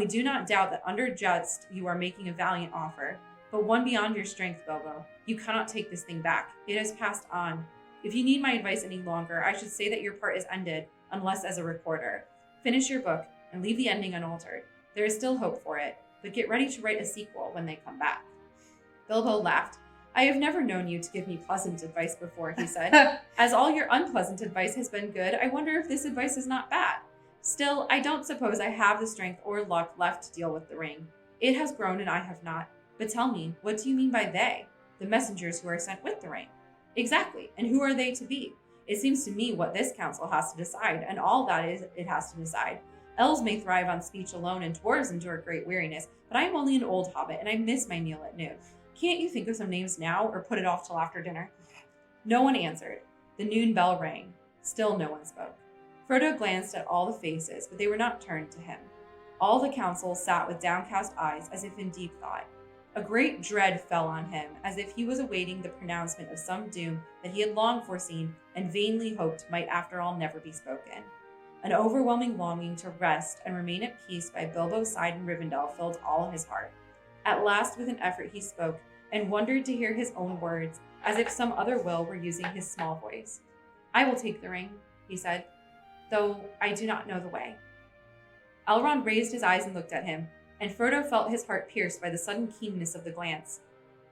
do not doubt that under jest you are making a valiant offer, but one beyond your strength, Bilbo. You cannot take this thing back. It has passed on. If you need my advice any longer, I should say that your part is ended, unless as a recorder. Finish your book, and leave the ending unaltered. There is still hope for it, but get ready to write a sequel when they come back. Bilbo laughed. I have never known you to give me pleasant advice before, he said. As all your unpleasant advice has been good, I wonder if this advice is not bad. Still, I don't suppose I have the strength or luck left to deal with the ring. It has grown and I have not. But tell me, what do you mean by they? The messengers who are sent with the ring. Exactly, and who are they to be? It seems to me what this council has to decide, and all that is it has to decide. Elves may thrive on speech alone, and dwarves endure great weariness, but I am only an old hobbit, and I miss my meal at noon. Can't you think of some names now, or put it off till after dinner? No one answered. The noon bell rang. Still no one spoke. Frodo glanced at all the faces, but they were not turned to him. All the council sat with downcast eyes, as if in deep thought. A great dread fell on him, as if he was awaiting the pronouncement of some doom that he had long foreseen and vainly hoped might after all never be spoken. An overwhelming longing to rest and remain at peace by Bilbo's side in Rivendell filled all his heart. At last, with an effort, he spoke, and wondered to hear his own words, as if some other will were using his small voice. I will take the ring, he said, though I do not know the way. Elrond raised his eyes and looked at him, and Frodo felt his heart pierced by the sudden keenness of the glance.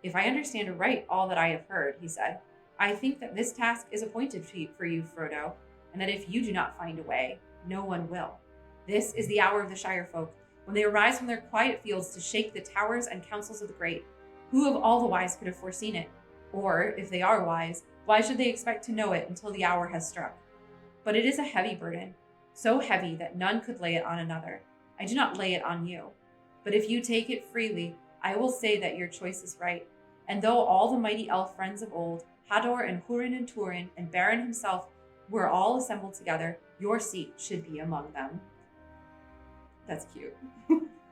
If I understand aright all that I have heard, he said, I think that this task is appointed for you, Frodo, and that if you do not find a way, no one will. This is the hour of the Shire folk, when they arise from their quiet fields to shake the towers and councils of the great. Who of all the wise could have foreseen it? Or, if they are wise, why should they expect to know it until the hour has struck? But it is a heavy burden, so heavy that none could lay it on another. I do not lay it on you. But if you take it freely, I will say that your choice is right. And though all the mighty elf friends of old, Hador and Húrin and Túrin and Beren himself, were all assembled together, your seat should be among them. That's cute.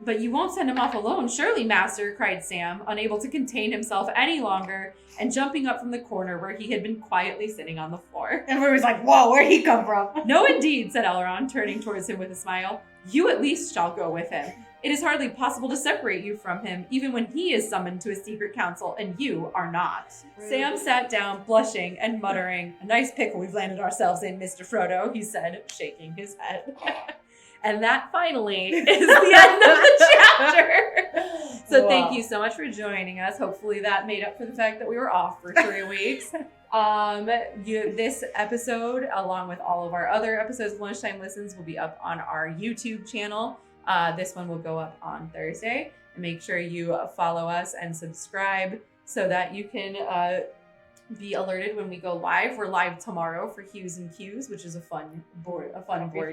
But you won't send him off alone, surely, master, cried Sam, unable to contain himself any longer, and jumping up from the corner where he had been quietly sitting on the floor. Everyone was like, whoa, where'd he come from? No, indeed, said Elrond, turning towards him with a smile. You at least shall go with him. It is hardly possible to separate you from him, even when he is summoned to a secret council, and you are not. Rude. Sam sat down, blushing and muttering, A nice pickle we've landed ourselves in, Mr. Frodo, he said, shaking his head. And that finally is the end of the chapter. So Thank you so much for joining us. Hopefully that made up for the fact that we were off for 3 weeks. This episode, along with all of our other episodes of Lunchtime Listens, will be up on our YouTube channel. This one will go up on Thursday. And make sure you follow us and subscribe so that you can be alerted when we go live. We're live tomorrow for Hues and Cues, which is a fun board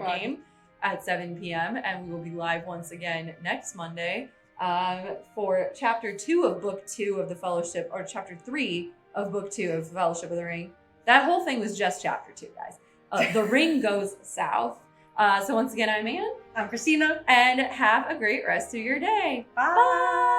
game at 7 p.m. And we will be live once again next Monday for chapter 2 of book 2 of the Fellowship, or chapter 3 of book 2 of the Fellowship of the Ring. That whole thing was just chapter 2, guys. The ring goes south. So once again, I'm Anne. I'm Christina. And have a great rest of your day. Bye. Bye.